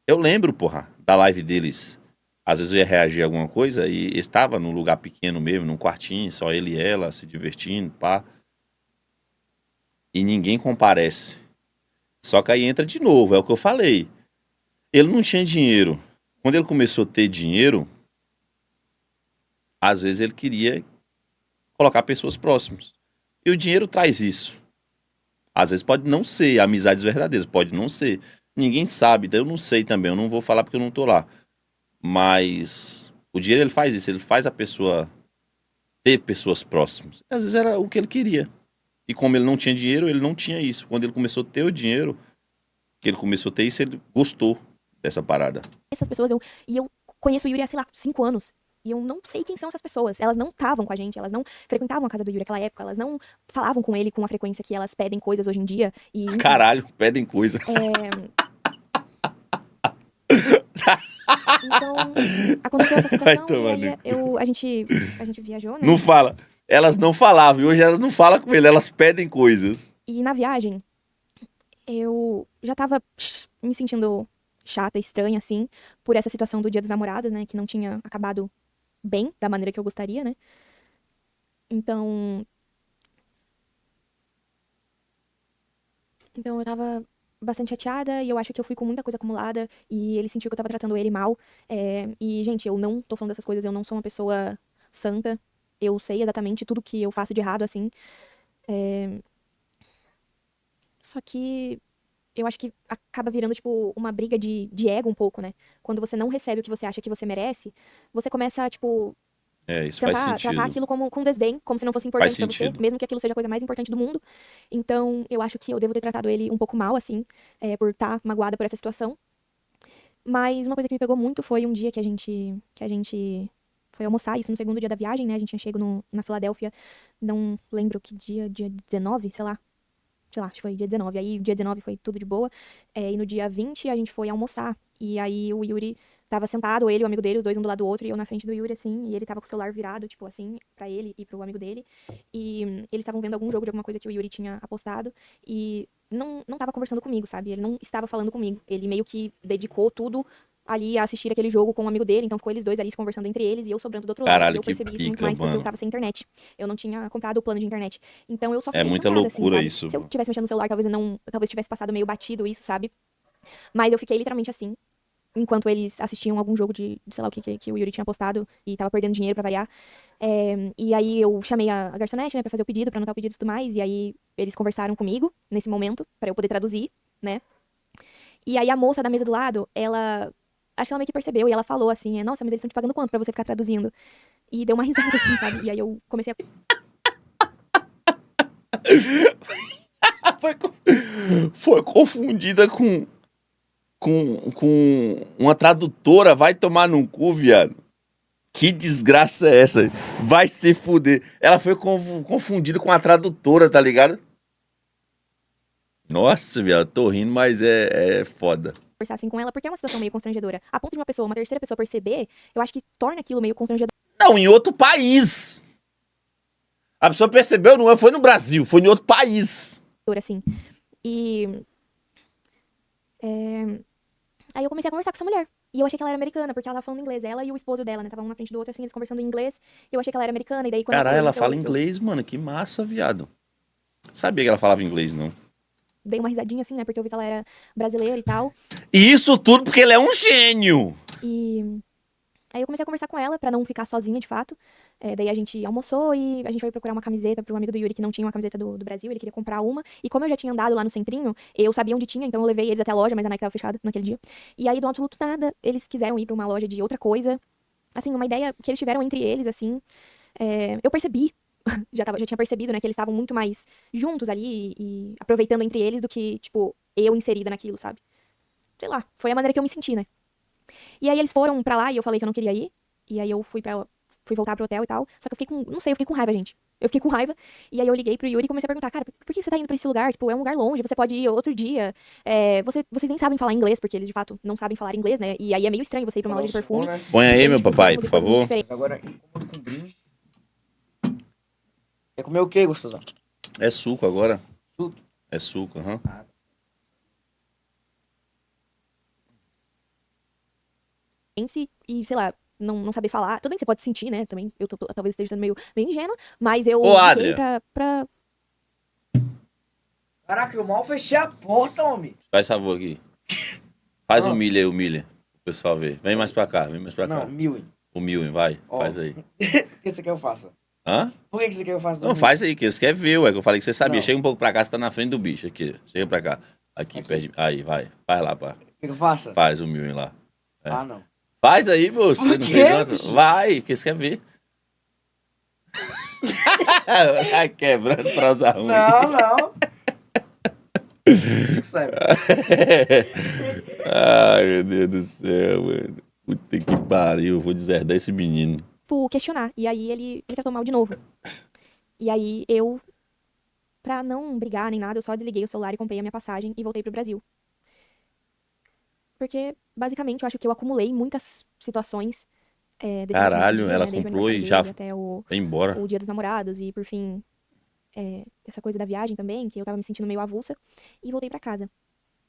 eu lembro, porra, da live deles. Às vezes eu ia reagir a alguma coisa e estava num lugar pequeno mesmo, num quartinho, só ele e ela se divertindo, pá. E ninguém comparece. Só que aí entra de novo, é o que eu falei. Ele não tinha dinheiro. Quando ele começou a ter dinheiro, às vezes ele queria colocar pessoas próximas. E o dinheiro traz isso. Às vezes pode não ser amizades verdadeiras, pode não ser. Ninguém sabe, então eu não sei também, eu não vou falar porque eu não tô lá. Mas o dinheiro ele faz isso, ele faz a pessoa ter pessoas próximas. Às vezes era o que ele queria. E como ele não tinha dinheiro, ele não tinha isso. Quando ele começou a ter o dinheiro, que ele começou a ter isso, ele gostou dessa parada. Essas pessoas, e eu conheço o Yuri há, sei lá, 5 anos. E eu não sei quem são essas pessoas. Elas não estavam com a gente, elas não frequentavam a casa do Yuri naquela época, elas não falavam com ele com a frequência que elas pedem coisas hoje em dia. E, enfim. Caralho, pedem coisa. Então, aconteceu essa Vai situação e tomar aí no cu. a gente viajou, Não né? fala. Elas não falavam, e hoje elas não falam com ele, elas pedem coisas. E na viagem, eu já tava me sentindo chata, estranha, assim, por essa situação do Dia dos Namorados, né? Que não tinha acabado bem, da maneira que eu gostaria, né? Então, Então eu tava bastante chateada e eu acho que eu fui com muita coisa acumulada e ele sentiu que eu tava tratando ele mal. E, gente, eu não tô falando dessas coisas, eu não sou uma pessoa santa. Eu sei exatamente tudo que eu faço de errado, assim. É, Só que eu acho que acaba virando, tipo, uma briga de ego um pouco, né? Quando você não recebe o que você acha que você merece, você começa, tipo, É, isso faz tentar tratar sentido. aquilo como com desdém, como se não fosse Faz importante pra você, sentido. mesmo que aquilo seja a coisa mais importante do mundo. Então, eu acho que eu devo ter tratado ele um pouco mal, assim, por estar magoada por essa situação. Mas uma coisa que me pegou muito foi um dia que a gente foi almoçar, isso no segundo dia da viagem, né? A gente tinha chego na Filadélfia, não lembro que dia 19, sei lá, acho que foi dia 19. Aí, dia 19 foi tudo de boa. E no dia 20 a gente foi almoçar. E aí o Yuri tava sentado, ele e o amigo dele, os dois um do lado do outro, e eu na frente do Yuri, assim, e ele tava com o celular virado, tipo assim, pra ele e pro amigo dele. E eles estavam vendo algum jogo de alguma coisa que o Yuri tinha apostado. E não tava conversando comigo, sabe? Ele não estava falando comigo. Ele meio que dedicou tudo ali a assistir aquele jogo com o amigo dele. Então ficou eles dois ali se conversando entre eles e eu sobrando do outro lado. E Caralho, eu que percebi isso muito pica, mais porque eu mano. tava sem internet. Eu não tinha comprado o plano de internet. Então eu só É fiquei muita sentada, assim, loucura sabe? isso. Se eu tivesse mexendo no celular, talvez tivesse passado meio batido isso, sabe? Mas eu fiquei literalmente assim, enquanto eles assistiam algum jogo de sei lá o que o Yuri tinha postado e tava perdendo dinheiro pra variar. E aí eu chamei a garçonete, né, pra fazer o pedido, pra anotar o pedido e tudo mais. E aí eles conversaram comigo nesse momento, pra eu poder traduzir, né. E aí a moça da mesa do lado, ela... Acho que ela meio que percebeu e ela falou assim, nossa, mas eles estão te pagando quanto pra você ficar traduzindo? E deu uma risada assim, sabe? E aí eu comecei a... Foi, foi confundida com uma tradutora. Vai tomar no cu, viado. Que desgraça é essa? Vai se fuder. Ela foi confundida com a tradutora, tá ligado? Nossa, viado, tô rindo, mas é foda. conversar assim com ela, porque é uma situação meio constrangedora. A ponto de uma terceira pessoa perceber, eu acho que torna aquilo meio constrangedor, Não, em outro país. A pessoa percebeu, não foi no Brasil, foi em outro país. assim. E aí eu comecei a conversar com essa mulher. E eu achei que ela era americana, porque ela tava falando inglês. Ela e o esposo dela, né? Estavam um na frente do outro, assim, eles conversando em inglês. Eu achei que ela era americana, e daí quando Caralho, ela ela falou fala isso, inglês, mano. Que massa, viado. Sabia que ela falava inglês, não. eu dei uma risadinha, assim, né? Porque eu vi que ela era brasileira e tal. E isso tudo porque ele é um gênio. E aí eu comecei a conversar com ela, pra não ficar sozinha, de fato. Daí a gente almoçou e a gente foi procurar uma camiseta pro amigo do Yuri que não tinha uma camiseta do Brasil, ele queria comprar uma. E como eu já tinha andado lá no centrinho, eu sabia onde tinha, então eu levei eles até a loja, mas a Nike tava fechada naquele dia. E aí, do absoluto nada, eles quiseram ir pra uma loja de outra coisa. Assim, uma ideia que eles tiveram entre eles, assim. Eu percebi, já tinha percebido, né, que eles estavam muito mais juntos ali e aproveitando entre eles do que, tipo, eu inserida naquilo, sabe? Sei lá, foi a maneira que eu me senti, né? E aí eles foram pra lá e eu falei que eu não queria ir. E aí eu fui voltar pro hotel e tal. Só que eu fiquei com, não sei, eu fiquei com raiva, gente. Eu fiquei com raiva. E aí eu liguei pro Yuri e comecei a perguntar, cara, por que você tá indo pra esse lugar? Tipo, é um lugar longe, você pode ir outro dia. Vocês nem sabem falar inglês, porque eles de fato não sabem falar inglês, né? E aí é meio estranho você ir pra uma loja de perfume. Põe aí, Tem, meu tipo, papai, termos por e coisas muito favor. diferentes. Mas agora, incômodo com brinde. Quer comer o quê, gostosão? É suco agora. Suco? É suco, aham. E, sei lá, não saber falar. Tudo bem que você pode sentir, né? Também, eu talvez esteja sendo meio ingênua, mas eu Ô, liguei Adria. pra... Caraca, eu mal fechei a porta, homem. Faz favor aqui. Faz o Pronto. milho aí, o milho. O pessoal ver. Vem mais pra cá, vem mais pra cá. Não, mil. O milho, vai. Ó. Faz aí. O que você quer que eu faça? Hã? Por que você quer que eu faça? Não, faz aí, que eles querem ver, ué. Que eu falei que você sabia. Não. Chega um pouco pra cá, você tá na frente do bicho. Aqui, chega pra cá. Aqui, Aqui. perde. Aí, vai. Faz lá, pá. Quer que eu faça? Faz o milho lá. É. Ah, não. Faz aí, moço. Por Você não quê, fez antes? bicho? Vai, porque você quer ver. Vai quebrando pra usar ruim. Não. Sério. Ai, meu Deus do céu, mano. Puta que pariu, eu vou deserdar esse menino. tipo, questionar. E aí ele tratou mal de novo. E aí eu, pra não brigar nem nada, eu só desliguei o celular e comprei a minha passagem e voltei pro Brasil. Porque, basicamente, eu acho que eu acumulei muitas situações desse Caralho, último dia, ela né? Desde o comprou e aniversário já dele até foi embora. o Dia dos Namorados e, por fim, essa coisa da viagem também, que eu tava me sentindo meio avulsa. E voltei pra casa.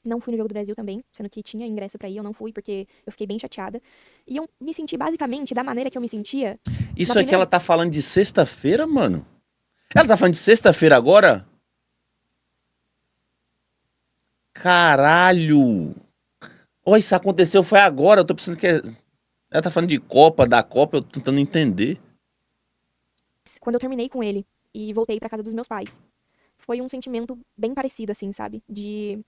Não fui no Jogo do Brasil também, sendo que tinha ingresso pra ir, eu não fui porque eu fiquei bem chateada. E eu me senti basicamente da maneira que eu me sentia. Isso Na aqui ela tá falando de sexta-feira, mano? Ela tá falando de sexta-feira agora? Caralho! Ó, isso aconteceu foi agora, eu tô pensando que ela tá falando de Copa, da Copa, eu tô tentando entender. Quando eu terminei com ele e voltei pra casa dos meus pais, foi um sentimento bem parecido, assim, sabe? De,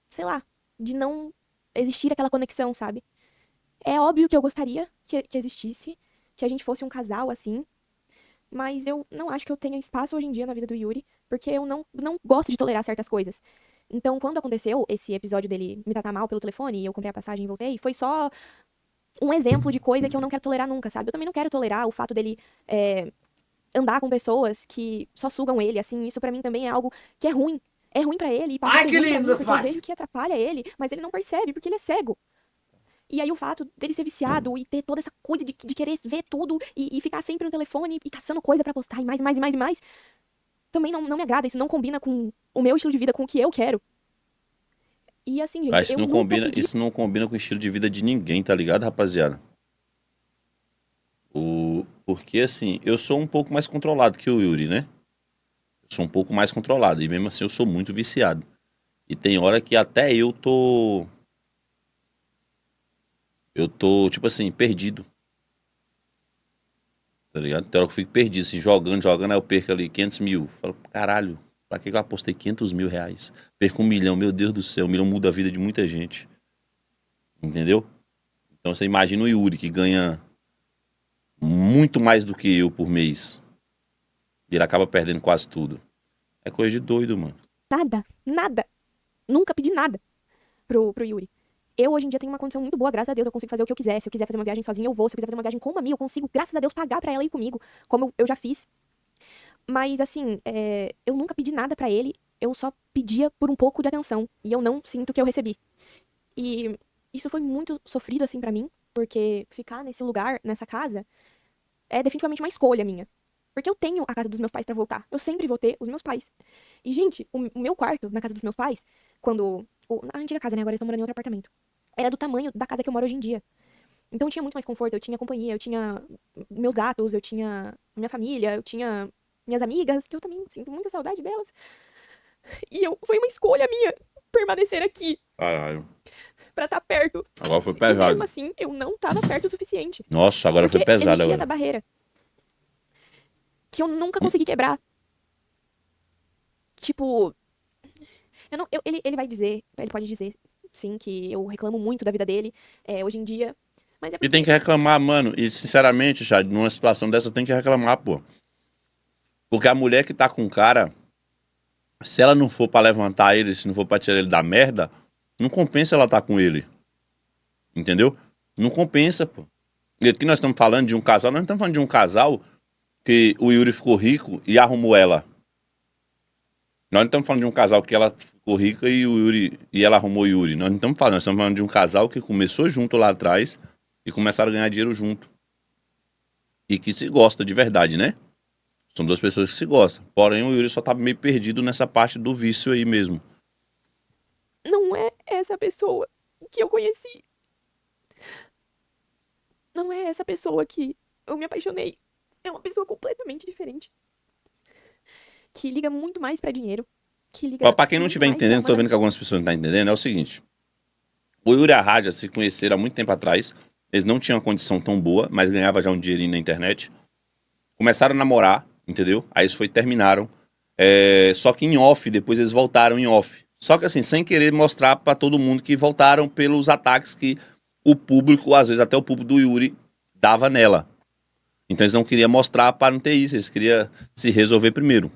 sei lá, de não existir aquela conexão, sabe? É óbvio que eu gostaria que existisse, que a gente fosse um casal, assim, mas eu não acho que eu tenha espaço hoje em dia na vida do Yuri, porque eu não gosto de tolerar certas coisas. Então, quando aconteceu esse episódio dele me tratar mal pelo telefone e eu comprei a passagem e voltei, foi só um exemplo de coisa que eu não quero tolerar nunca, sabe? Eu também não quero tolerar o fato dele andar com pessoas que só sugam ele, assim, isso pra mim também é algo que é ruim. É ruim pra ele e passa a Ai, ser que ruim pra lindo, mim, meus porque eu pais. vejo que atrapalha ele, mas ele não percebe, porque ele é cego. E aí o fato dele ser viciado e ter toda essa coisa de querer ver tudo e ficar sempre no telefone e caçando coisa pra postar e mais, mais e mais e mais, também não me agrada, isso não combina com o meu estilo de vida, com o que eu quero. E assim, gente, Mas eu nunca pedi... isso não combina com o estilo de vida de ninguém, tá ligado, rapaziada? Porque assim, eu sou um pouco mais controlado que o Yuri, né? Eu sou um pouco mais controlado, e mesmo assim eu sou muito viciado. E tem hora que até eu tô eu tô, tipo assim, perdido. Tá ligado? Tem hora que eu fico perdido, assim, jogando, aí eu perco ali 500 mil. Falo, caralho, pra que eu apostei 500 mil reais? Perco 1 milhão, meu Deus do céu, 1 milhão muda a vida de muita gente. Entendeu? Então você imagina o Yuri, que ganha muito mais do que eu por mês. E ele acaba perdendo quase tudo. É coisa de doido, mano. Nada, nada. Nunca pedi nada pro Yuri. Eu, hoje em dia, tenho uma condição muito boa, graças a Deus, eu consigo fazer o que eu quiser. Se eu quiser fazer uma viagem sozinha, eu vou. Se eu quiser fazer uma viagem com uma amiga, eu consigo, graças a Deus, pagar pra ela ir comigo, como eu já fiz. Mas, assim, eu nunca pedi nada pra ele, eu só pedia por um pouco de atenção. E eu não sinto que eu recebi. E isso foi muito sofrido, assim, pra mim, porque ficar nesse lugar, nessa casa, é definitivamente uma escolha minha. Porque eu tenho a casa dos meus pais pra voltar. Eu sempre vou ter os meus pais. E, gente, o meu quarto na casa dos meus pais, quando. Na antiga casa, né? Agora eles estão morando em outro apartamento. Era do tamanho da casa que eu moro hoje em dia. Então eu tinha muito mais conforto, eu tinha companhia, eu tinha meus gatos, eu tinha minha família, eu tinha minhas amigas, que eu também sinto muita saudade delas. E foi uma escolha minha permanecer aqui Caralho. pra estar perto. Agora foi E mesmo pesado. assim, eu não tava perto o suficiente. Nossa, agora foi Porque pesado existia agora. essa barreira que eu nunca consegui quebrar. Tipo, ele vai dizer, ele pode dizer, sim, que eu reclamo muito da vida dele hoje em dia. Mas é E porque tem que reclamar, mano. E sinceramente, Chad, numa situação dessa tem que reclamar, pô. Porque a mulher que tá com o cara, se ela não for pra levantar ele, se não for pra tirar ele da merda, não compensa ela tá com ele. Entendeu? Não compensa, pô. E aqui nós estamos falando de um casal, nós não estamos falando de um casal que o Yuri ficou rico e arrumou ela. Nós não estamos falando de um casal que ela ficou rica e o Yuri e ela arrumou o Yuri. Nós não estamos falando, nós estamos falando de um casal que começou junto lá atrás e começaram a ganhar dinheiro junto. E que se gosta de verdade, né? São duas pessoas que se gostam. Porém, o Yuri só tá meio perdido nessa parte do vício aí mesmo. não é essa pessoa que eu conheci. Não é essa pessoa que eu me apaixonei. É uma pessoa completamente diferente. Que liga muito mais pra dinheiro. Que Ó, liga pra quem não muito estiver mais pra entendendo, uma tô vendo que namorada. algumas pessoas não estão entendendo, é o seguinte. O Yuri e a Raja se conheceram há muito tempo atrás. Eles não tinham uma condição tão boa, mas ganhava já um dinheirinho na internet. Começaram a namorar, entendeu? Aí eles terminaram. Só que em off, depois eles voltaram em off. Só que assim, sem querer mostrar pra todo mundo que voltaram pelos ataques que o público, às vezes até o público do Yuri, dava nela. Então eles não queriam mostrar para não ter isso, eles queriam se resolver primeiro.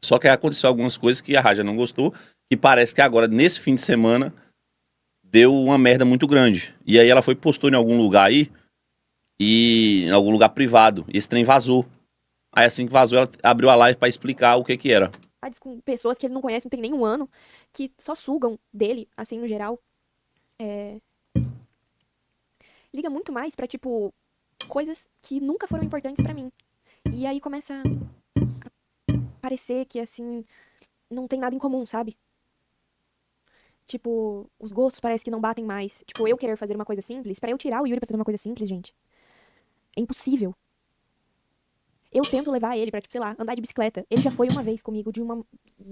Só que aí aconteceu algumas coisas que a Raja não gostou, que parece que agora, nesse fim de semana, deu uma merda muito grande. E aí ela foi postou em algum lugar aí, e em algum lugar privado, e esse trem vazou. Aí assim que vazou, ela abriu a live pra explicar o que que era. Com pessoas que ele não conhece, não tem nenhum ano, que só sugam dele, assim, no geral. Liga muito mais pra, tipo, coisas que nunca foram importantes pra mim. E aí começa a parecer que, assim, não tem nada em comum, sabe? Tipo, os gostos parece que não batem mais. Tipo, eu querer fazer uma coisa simples, pra eu tirar o Yuri pra fazer uma coisa simples, gente, é impossível. Eu tento levar ele pra, tipo, sei lá, andar de bicicleta. Ele já foi uma vez comigo de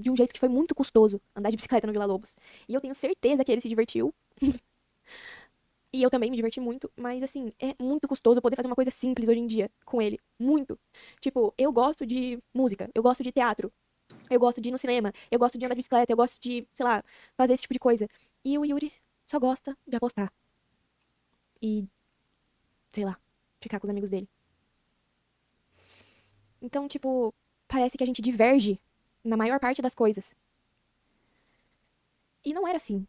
um jeito que foi muito custoso andar de bicicleta no Villa-Lobos. E eu tenho certeza que ele se divertiu. E eu também me diverti muito, mas assim, é muito custoso eu poder fazer uma coisa simples hoje em dia com ele. Muito. Tipo, eu gosto de música, eu gosto de teatro, eu gosto de ir no cinema, eu gosto de andar de bicicleta, eu gosto de, sei lá, fazer esse tipo de coisa. E o Yuri só gosta de apostar. E, sei lá, ficar com os amigos dele. Então, tipo, parece que a gente diverge na maior parte das coisas. E não era assim.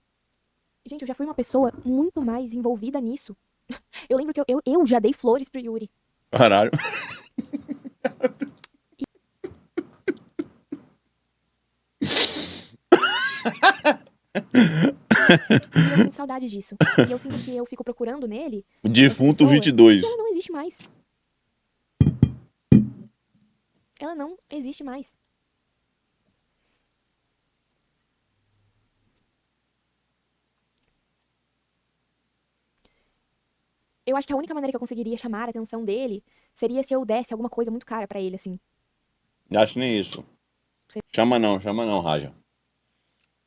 Gente, eu já fui uma pessoa muito mais envolvida nisso. Eu lembro que eu já dei flores pro Yuri. Caralho. E eu sinto saudade disso. E eu sinto que eu fico procurando nele essa Defunto pessoa, 22. e ela não existe mais. Ela não existe mais. Eu acho que a única maneira que eu conseguiria chamar a atenção dele seria se eu desse alguma coisa muito cara pra ele, assim. Acho nem isso. Chama não, Raja.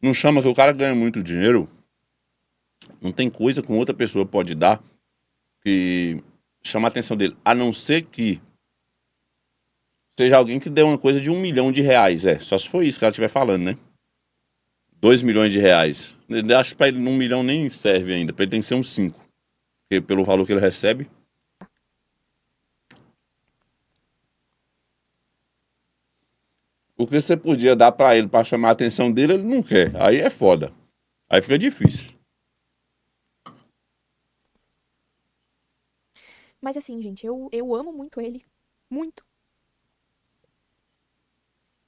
Não chama que o cara ganha muito dinheiro. Não tem coisa que outra pessoa pode dar que chama a atenção dele. A não ser que seja alguém que dê uma coisa de R$ 1 milhão. Só se for isso que ela estiver falando, né? 2 milhões de reais. Eu acho que pra ele 1 milhão nem serve ainda. Pra ele tem que ser uns 5. Porque pelo valor que ele recebe. O que você podia dar pra ele pra chamar a atenção dele, ele não quer. Aí é foda. Aí fica difícil. Mas assim, gente, eu amo muito ele. Muito.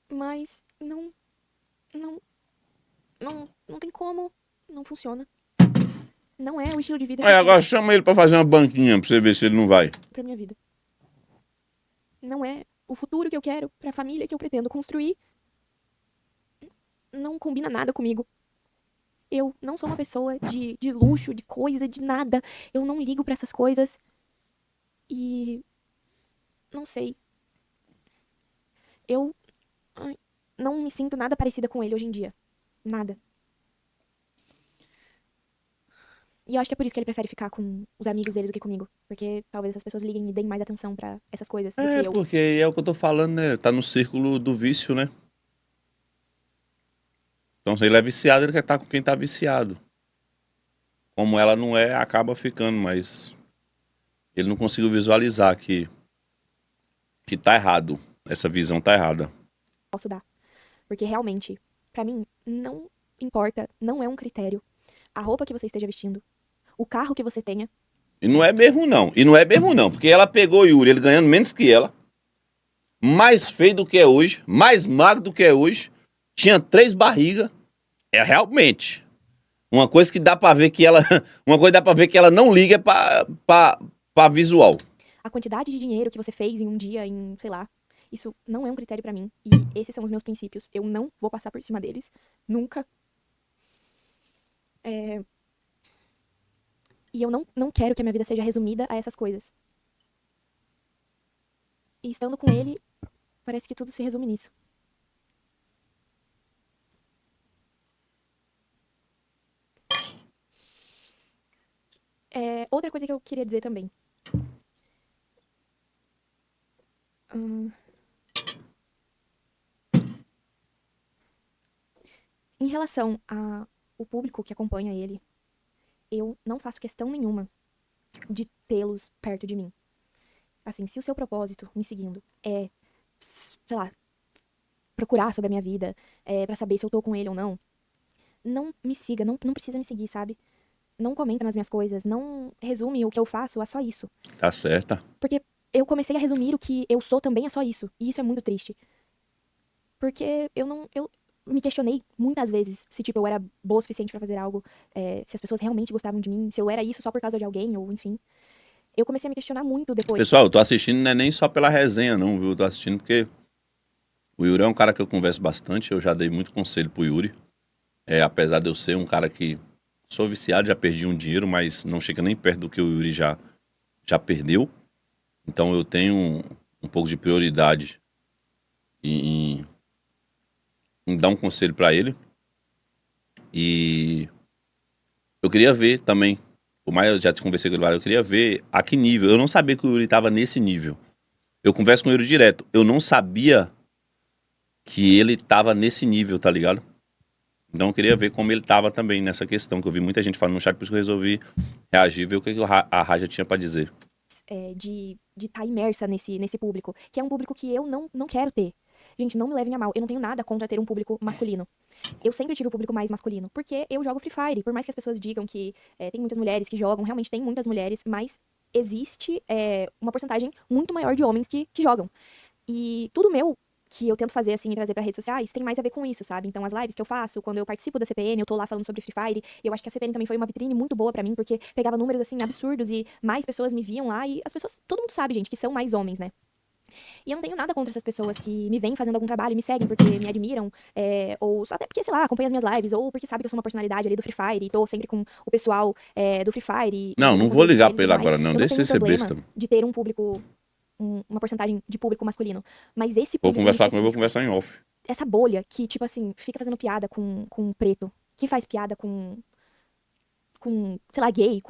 Mas não tem como. Não funciona. Não é o estilo de vida que Aí eu agora quero chama ele pra fazer uma banquinha pra você ver se ele não vai. pra minha vida. Não é o futuro que eu quero pra família que eu pretendo construir. Não combina nada comigo. Eu não sou uma pessoa de luxo, de coisa, de nada. Eu não ligo pra essas coisas. E. Não sei. Eu não me sinto nada parecida com ele hoje em dia. Nada. E eu acho que é por isso que ele prefere ficar com os amigos dele do que comigo. Porque talvez essas pessoas liguem e deem mais atenção pra essas coisas do que eu. Porque é o que eu tô falando, né? Tá no círculo do vício, né? Então se ele é viciado, ele quer estar com quem tá viciado. Como ela não é, acaba ficando, mas ele não conseguiu visualizar que tá errado. Essa visão tá errada. Posso dar. Porque realmente, pra mim, não importa, não é um critério a roupa que você esteja vestindo, o carro que você tenha. E não é mesmo não. E não é mesmo não. Porque ela pegou o Yuri, ele ganhando menos que ela. Mais feio do que é hoje. Mais magro do que é hoje. Tinha 3 barrigas. É realmente. Uma coisa que dá pra ver que ela. Uma coisa que dá pra ver que ela não liga pra visual. A quantidade de dinheiro que você fez em um dia, em, sei lá. Isso não é um critério pra mim. E esses são os meus princípios. Eu não vou passar por cima deles. Nunca. E eu não quero que a minha vida seja resumida a essas coisas. E estando com ele, parece que tudo se resume nisso. Outra coisa que eu queria dizer também. Em relação ao público que acompanha ele, eu não faço questão nenhuma de tê-los perto de mim. Assim, se o seu propósito me seguindo é, sei lá, procurar sobre a minha vida, pra saber se eu tô com ele ou não, não me siga, não precisa me seguir, sabe? Não comenta nas minhas coisas, não resume o que eu faço a só isso. Tá certa. Porque eu comecei a resumir o que eu sou também a só isso. E isso é muito triste. Porque eu me questionei muitas vezes se, tipo, eu era boa o suficiente pra fazer algo, se as pessoas realmente gostavam de mim, se eu era isso só por causa de alguém, ou enfim. Eu comecei a me questionar muito depois. Pessoal, eu tô assistindo não é nem só pela resenha, não, viu? Eu tô assistindo porque o Yuri é um cara que eu converso bastante. Eu já dei muito conselho pro Yuri. Apesar de eu ser um cara que sou viciado, já perdi um dinheiro, mas não chega nem perto do que o Yuri já perdeu. Então eu tenho um pouco de prioridade em dar um conselho pra ele. E eu queria ver também, por mais eu já te conversei com ele, eu queria ver a que nível. Eu não sabia que o Yuri tava nesse nível. Eu converso com o Yuri direto. Eu não sabia que ele tava nesse nível, tá ligado? Então eu queria ver como ele tava também nessa questão, que eu vi muita gente falando no chat, por isso que eu resolvi reagir, ver o que a Raja tinha pra dizer. De estar imersa nesse público, que é um público que eu não quero ter. Gente, não me levem a mal, eu não tenho nada contra ter um público masculino. Eu sempre tive o público mais masculino, porque eu jogo Free Fire. Por mais que as pessoas digam que tem muitas mulheres que jogam, realmente tem muitas mulheres, mas existe uma porcentagem muito maior de homens que jogam. E tudo meu que eu tento fazer, assim, e trazer pra redes sociais, tem mais a ver com isso, sabe? Então, as lives que eu faço, quando eu participo da CPN, eu tô lá falando sobre Free Fire, e eu acho que a CPN também foi uma vitrine muito boa pra mim, porque pegava números, assim, absurdos, e mais pessoas me viam lá, e as pessoas, todo mundo sabe, gente, que são mais homens, né? E eu não tenho nada contra essas pessoas que me veem fazendo algum trabalho e me seguem porque me admiram, ou só até porque, sei lá, acompanham as minhas lives, ou porque sabe que eu sou uma personalidade ali do Free Fire, e tô sempre com o pessoal do Free Fire. Não, não vou ligar pra ele agora, não. Deixa ele ser besta. De ter um público, uma porcentagem de público masculino. Mas esse Vou público conversar com ele, vou conversar em off. essa bolha que, tipo assim, fica fazendo piada com preto, que faz piada com sei lá, gay,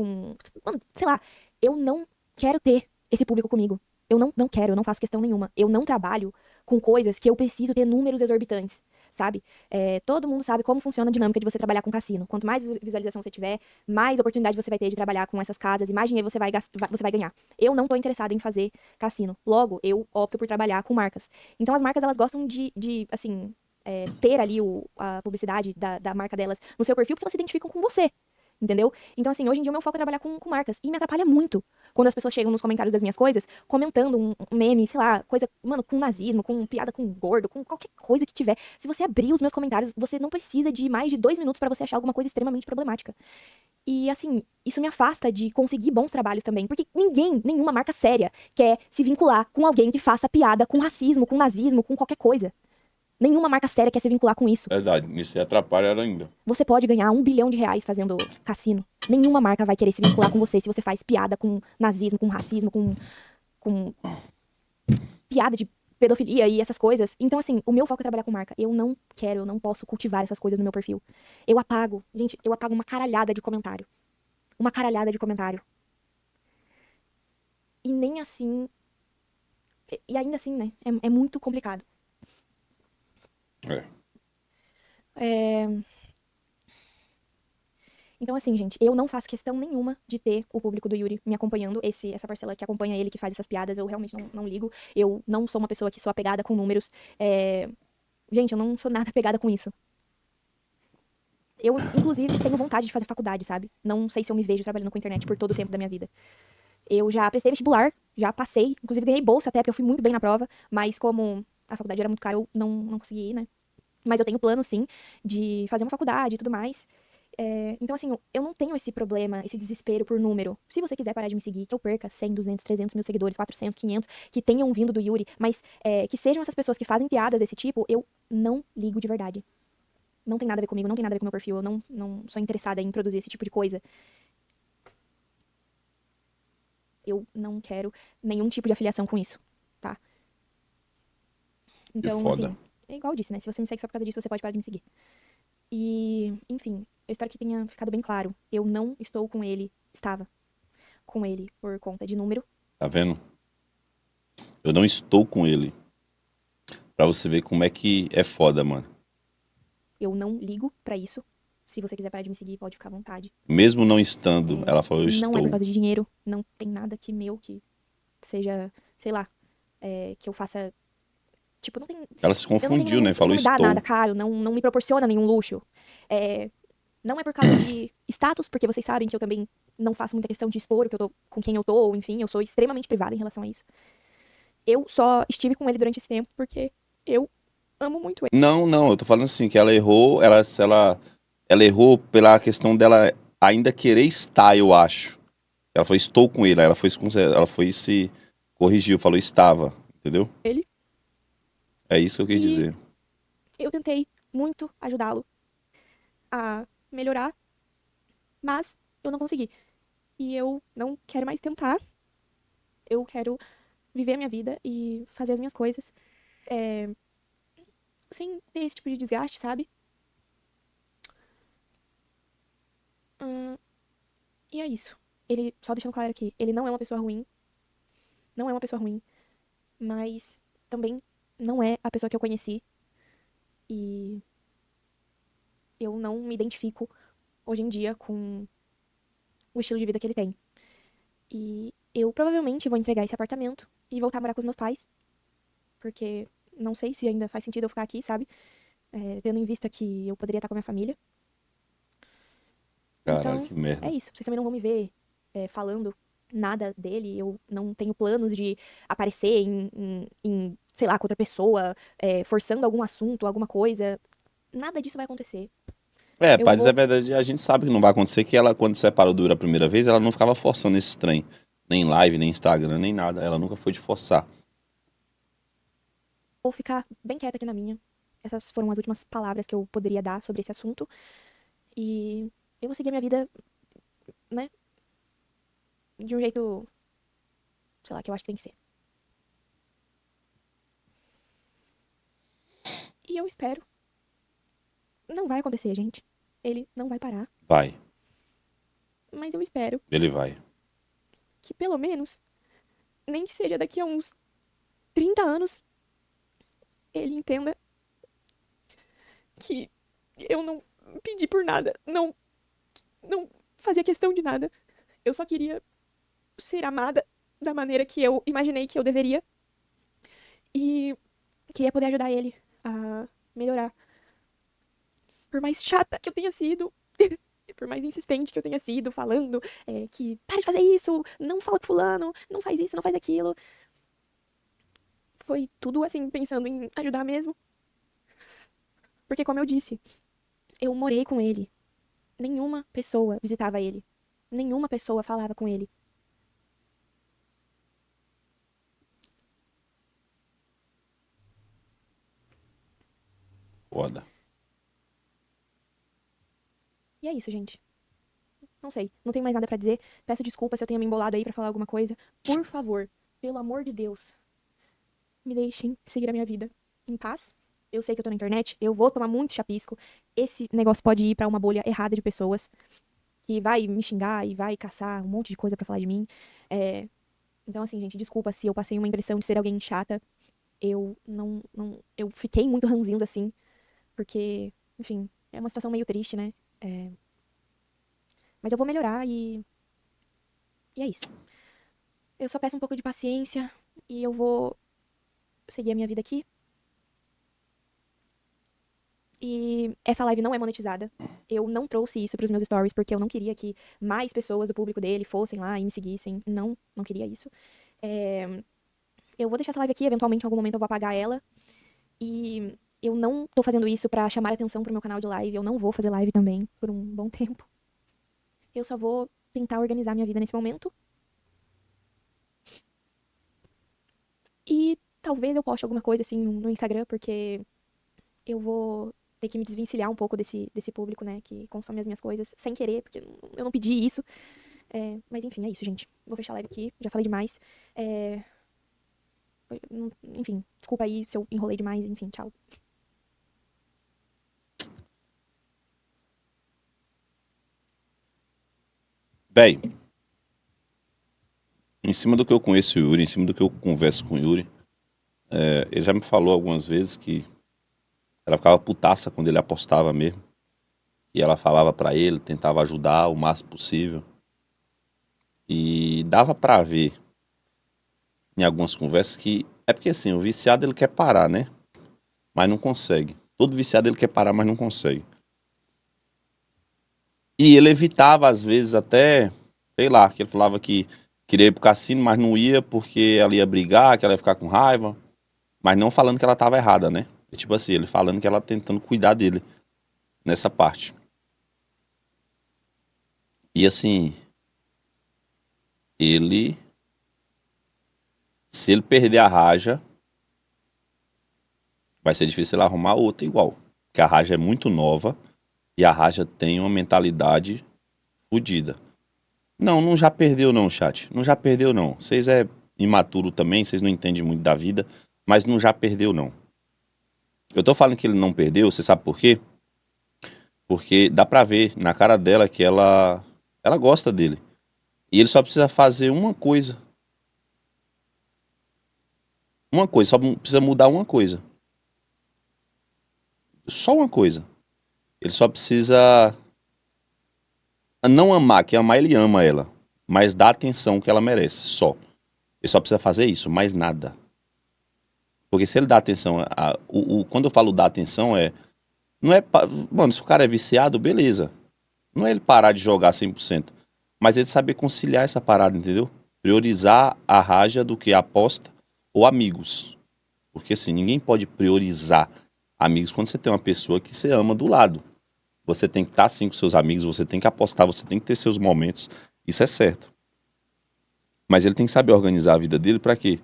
mano, sei lá, eu não quero ter esse público comigo. Eu não quero, eu não faço questão nenhuma. Eu não trabalho com coisas que eu preciso ter números exorbitantes, sabe? Todo mundo sabe como funciona a dinâmica de você trabalhar com cassino. Quanto mais visualização você tiver, mais oportunidade você vai ter de trabalhar com essas casas e mais dinheiro você vai ganhar. Eu não tô interessada em fazer cassino. Logo, eu opto por trabalhar com marcas. Então, as marcas, elas gostam de assim, ter ali a publicidade da marca delas no seu perfil porque elas se identificam com você. Entendeu? Então, assim, hoje em dia o meu foco é trabalhar com marcas. E me atrapalha muito quando as pessoas chegam nos comentários das minhas coisas, comentando um meme, sei lá, coisa, mano, com nazismo, com piada com gordo, com qualquer coisa que tiver. Se você abrir os meus comentários, você não precisa de mais de 2 minutos pra você achar alguma coisa extremamente problemática. E, assim, isso me afasta de conseguir bons trabalhos também. Porque nenhuma marca séria quer se vincular com alguém que faça piada com racismo, com nazismo, com qualquer coisa. Nenhuma marca séria quer se vincular com isso. Verdade, isso atrapalha ela ainda. Você pode ganhar R$ 1 bilhão fazendo cassino. Nenhuma marca vai querer se vincular com você se você faz piada com nazismo, com racismo, com piada de pedofilia e essas coisas. Então, assim, o meu foco é trabalhar com marca. Eu não quero, eu não posso cultivar essas coisas no meu perfil. Eu apago uma caralhada de comentário. Uma caralhada de comentário. E nem assim. E ainda assim, né? É muito complicado. É. Então, assim, gente, eu não faço questão nenhuma de ter o público do Yuri me acompanhando, essa parcela que acompanha ele, que faz essas piadas, eu realmente não ligo. Eu não sou uma pessoa que sou apegada com números. Gente, eu não sou nada apegada com isso. Eu, inclusive, tenho vontade de fazer faculdade, sabe? Não sei se eu me vejo trabalhando com internet por todo o tempo da minha vida. Eu já prestei vestibular, já passei, inclusive ganhei bolsa até, porque eu fui muito bem na prova, mas como a faculdade era muito cara, eu não consegui ir, né? Mas eu tenho plano, sim, de fazer uma faculdade e tudo mais. Então, assim, eu não tenho esse problema, esse desespero por número. Se você quiser parar de me seguir, que eu perca 100, 200, 300 mil seguidores, 400, 500, que tenham vindo do Yuri, mas que sejam essas pessoas que fazem piadas desse tipo, eu não ligo de verdade. Não tem nada a ver comigo, não tem nada a ver com o meu perfil, eu não sou interessada em produzir esse tipo de coisa. Eu não quero nenhum tipo de afiliação com isso, tá? Que Então, foda. assim, é igual eu disse, né? Se você me segue só por causa disso, você pode parar de me seguir. E, enfim, eu espero que tenha ficado bem claro. Eu não estou com ele, estava com ele por conta de número. Tá vendo? Eu não estou com ele. Pra você ver como é que é foda, mano. Eu não ligo pra isso. Se você quiser parar de me seguir, pode ficar à vontade. Mesmo não estando, ela falou, eu Não é por estou. causa de dinheiro, não tem nada que seja, sei lá, que eu faça. Tipo, não tem. Ela se Eu não tenho confundiu, nenhum. né? Ele Falou não me dá estou. nada caro, não me proporciona nenhum luxo. Não é por causa de status, porque vocês sabem que eu também não faço muita questão de expor o que eu tô, com quem eu tô, ou enfim, eu sou extremamente privada em relação a isso. Eu só estive com ele durante esse tempo porque eu amo muito ele. Não, eu tô falando assim, que ela errou, ela errou pela questão dela ainda querer estar, eu acho. Ela falou, estou com ele, aí ela foi e se corrigiu, falou, estava, entendeu? Ele. É isso que eu quis E dizer. eu tentei muito ajudá-lo a melhorar, mas eu não consegui. E eu não quero mais tentar. Eu quero viver a minha vida e fazer as minhas coisas sem ter esse tipo de desgaste, sabe? E é isso. Ele, só deixando claro aqui, ele não é uma pessoa ruim. Não é uma pessoa ruim. Mas também não é a pessoa que eu conheci. E eu não me identifico hoje em dia com o estilo de vida que ele tem. E eu provavelmente vou entregar esse apartamento e voltar a morar com os meus pais. Porque não sei se ainda faz sentido eu ficar aqui, sabe? Tendo em vista que eu poderia estar com a minha família. Caralho, Então, que merda. é isso. Vocês também não vão me ver falando nada dele. Eu não tenho planos de aparecer sei lá, com outra pessoa, forçando algum assunto, alguma coisa. Nada disso vai acontecer. É, Eu pra dizer a vou. verdade, a gente sabe que não vai acontecer, que ela, quando separou do Yuri a primeira vez, ela não ficava forçando esse trem. Nem live, nem Instagram, nem nada. Ela nunca foi de forçar. Vou ficar bem quieta aqui na minha. Essas foram as últimas palavras que eu poderia dar sobre esse assunto. E eu vou seguir a minha vida, né? De um jeito, sei lá, que eu acho que tem que ser. E eu espero. Não vai acontecer, gente. Ele não vai parar. Vai. Mas eu espero Ele vai. que pelo menos, nem que seja daqui a uns 30 anos, ele entenda que eu não pedi por nada, não fazia questão de nada. Eu só queria ser amada da maneira que eu imaginei que eu deveria e queria poder ajudar ele a melhorar. Por mais chata que eu tenha sido, por mais insistente que eu tenha sido, falando que para de fazer isso, não fala com fulano, não faz isso, não faz aquilo. Foi tudo assim, pensando em ajudar mesmo. Porque, como eu disse, eu morei com ele. Nenhuma pessoa visitava ele. Nenhuma pessoa falava com ele. Foda. E é isso, gente. Não sei, não tenho mais nada pra dizer. Peço desculpa se eu tenha me embolado aí pra falar alguma coisa. Por favor, pelo amor de Deus, me deixem seguir a minha vida em paz. Eu sei que eu tô na internet, eu vou tomar muito chapisco. Esse negócio pode ir pra uma bolha errada de pessoas que vai me xingar e vai caçar um monte de coisa pra falar de mim. Então, assim, gente, desculpa se eu passei uma impressão de ser alguém chata. Eu eu fiquei muito ranzinhos assim, porque, enfim, é uma situação meio triste, né? É, mas eu vou melhorar e é isso. Eu só peço um pouco de paciência e eu vou seguir a minha vida aqui. E essa live não é monetizada. Eu não trouxe isso pros meus stories porque eu não queria que mais pessoas do público dele fossem lá e me seguissem. Não queria isso. É, eu vou deixar essa live aqui, eventualmente em algum momento eu vou apagar ela. E eu não tô fazendo isso pra chamar atenção pro meu canal de live. Eu não vou fazer live também por um bom tempo. Eu só vou tentar organizar minha vida nesse momento. E talvez eu poste alguma coisa assim no Instagram, porque eu vou ter que me desvencilhar um pouco desse público, né, que consome as minhas coisas sem querer, porque eu não pedi isso. Mas enfim, é isso, gente. Vou fechar a live aqui, já falei demais. É, enfim, desculpa aí se eu enrolei demais, enfim, tchau. Véi, em cima do que eu conheço o Yuri, em cima do que eu converso com o Yuri, ele já me falou algumas vezes que ela ficava putaça quando ele apostava mesmo. E ela falava pra ele, tentava ajudar o máximo possível. E dava pra ver em algumas conversas que... É porque assim, o viciado ele quer parar, né? Mas não consegue. Todo viciado ele quer parar, mas não consegue. E ele evitava, às vezes, até... Sei lá, que ele falava que queria ir pro cassino, mas não ia porque ela ia brigar, que ela ia ficar com raiva. Mas não falando que ela tava errada, né? É tipo assim, ele falando que ela tentando cuidar dele nessa parte. E assim, ele... Se ele perder a Raja, vai ser difícil ele arrumar outra igual. Porque a Raja é muito nova e a Raja tem uma mentalidade fodida. Não já perdeu não, chat. Não já perdeu não. Vocês é imaturo também, vocês não entendem muito da vida, mas não já perdeu não. Eu tô falando que ele não perdeu, você sabe por quê? Porque dá pra ver na cara dela que ela gosta dele. E ele só precisa fazer uma coisa. Uma coisa, só precisa mudar uma coisa. Só uma coisa. Ele só precisa não amar, que amar ele ama ela, mas dá a atenção que ela merece, só. Ele só precisa fazer isso, mais nada. Porque se ele dá atenção, quando eu falo dar atenção não é, mano, se o cara é viciado, beleza. Não é ele parar de jogar 100%, mas ele saber conciliar essa parada, entendeu? Priorizar a raja do que a aposta ou amigos. Porque assim, ninguém pode priorizar amigos quando você tem uma pessoa que você ama do lado. Você tem que estar assim com seus amigos, você tem que apostar, você tem que ter seus momentos. Isso é certo. Mas ele tem que saber organizar a vida dele pra quê?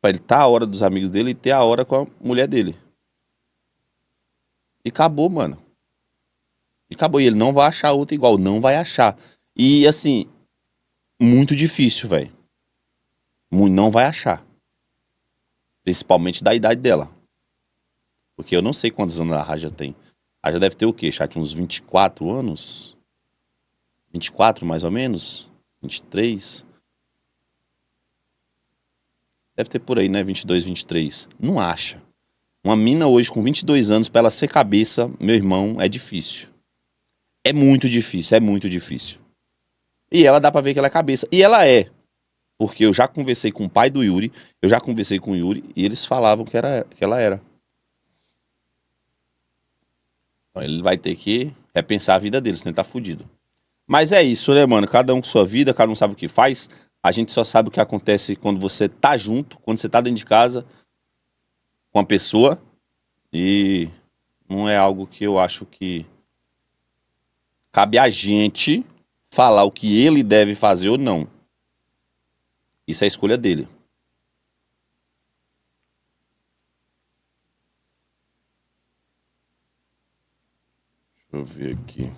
Pra ele estar a hora dos amigos dele e ter a hora com a mulher dele. E acabou, mano. E acabou. E ele não vai achar outra igual, não vai achar. E assim, muito difícil, velho. Não vai achar. Principalmente da idade dela. Porque eu não sei quantos anos a Raja tem. A Raja deve ter o quê, chat? Uns 24 anos? 24, mais ou menos? 23? Deve ter por aí, né? 22, 23. Não acha. Uma mina hoje com 22 anos, pra ela ser cabeça, meu irmão, é difícil. É muito difícil, é muito difícil. E ela dá pra ver que ela é cabeça. E ela é. Porque eu já conversei com o pai do Yuri, eu já conversei com o Yuri, e eles falavam que ela era. Então ele vai ter que repensar a vida dele, senão ele tá fudido. Mas é isso, né, mano? Cada um com sua vida, cada um sabe o que faz. A gente só sabe o que acontece quando você tá junto, quando você tá dentro de casa com a pessoa. E não é algo que eu acho que cabe a gente falar o que ele deve fazer ou não. Isso é a escolha dele. Deixa eu ver aqui.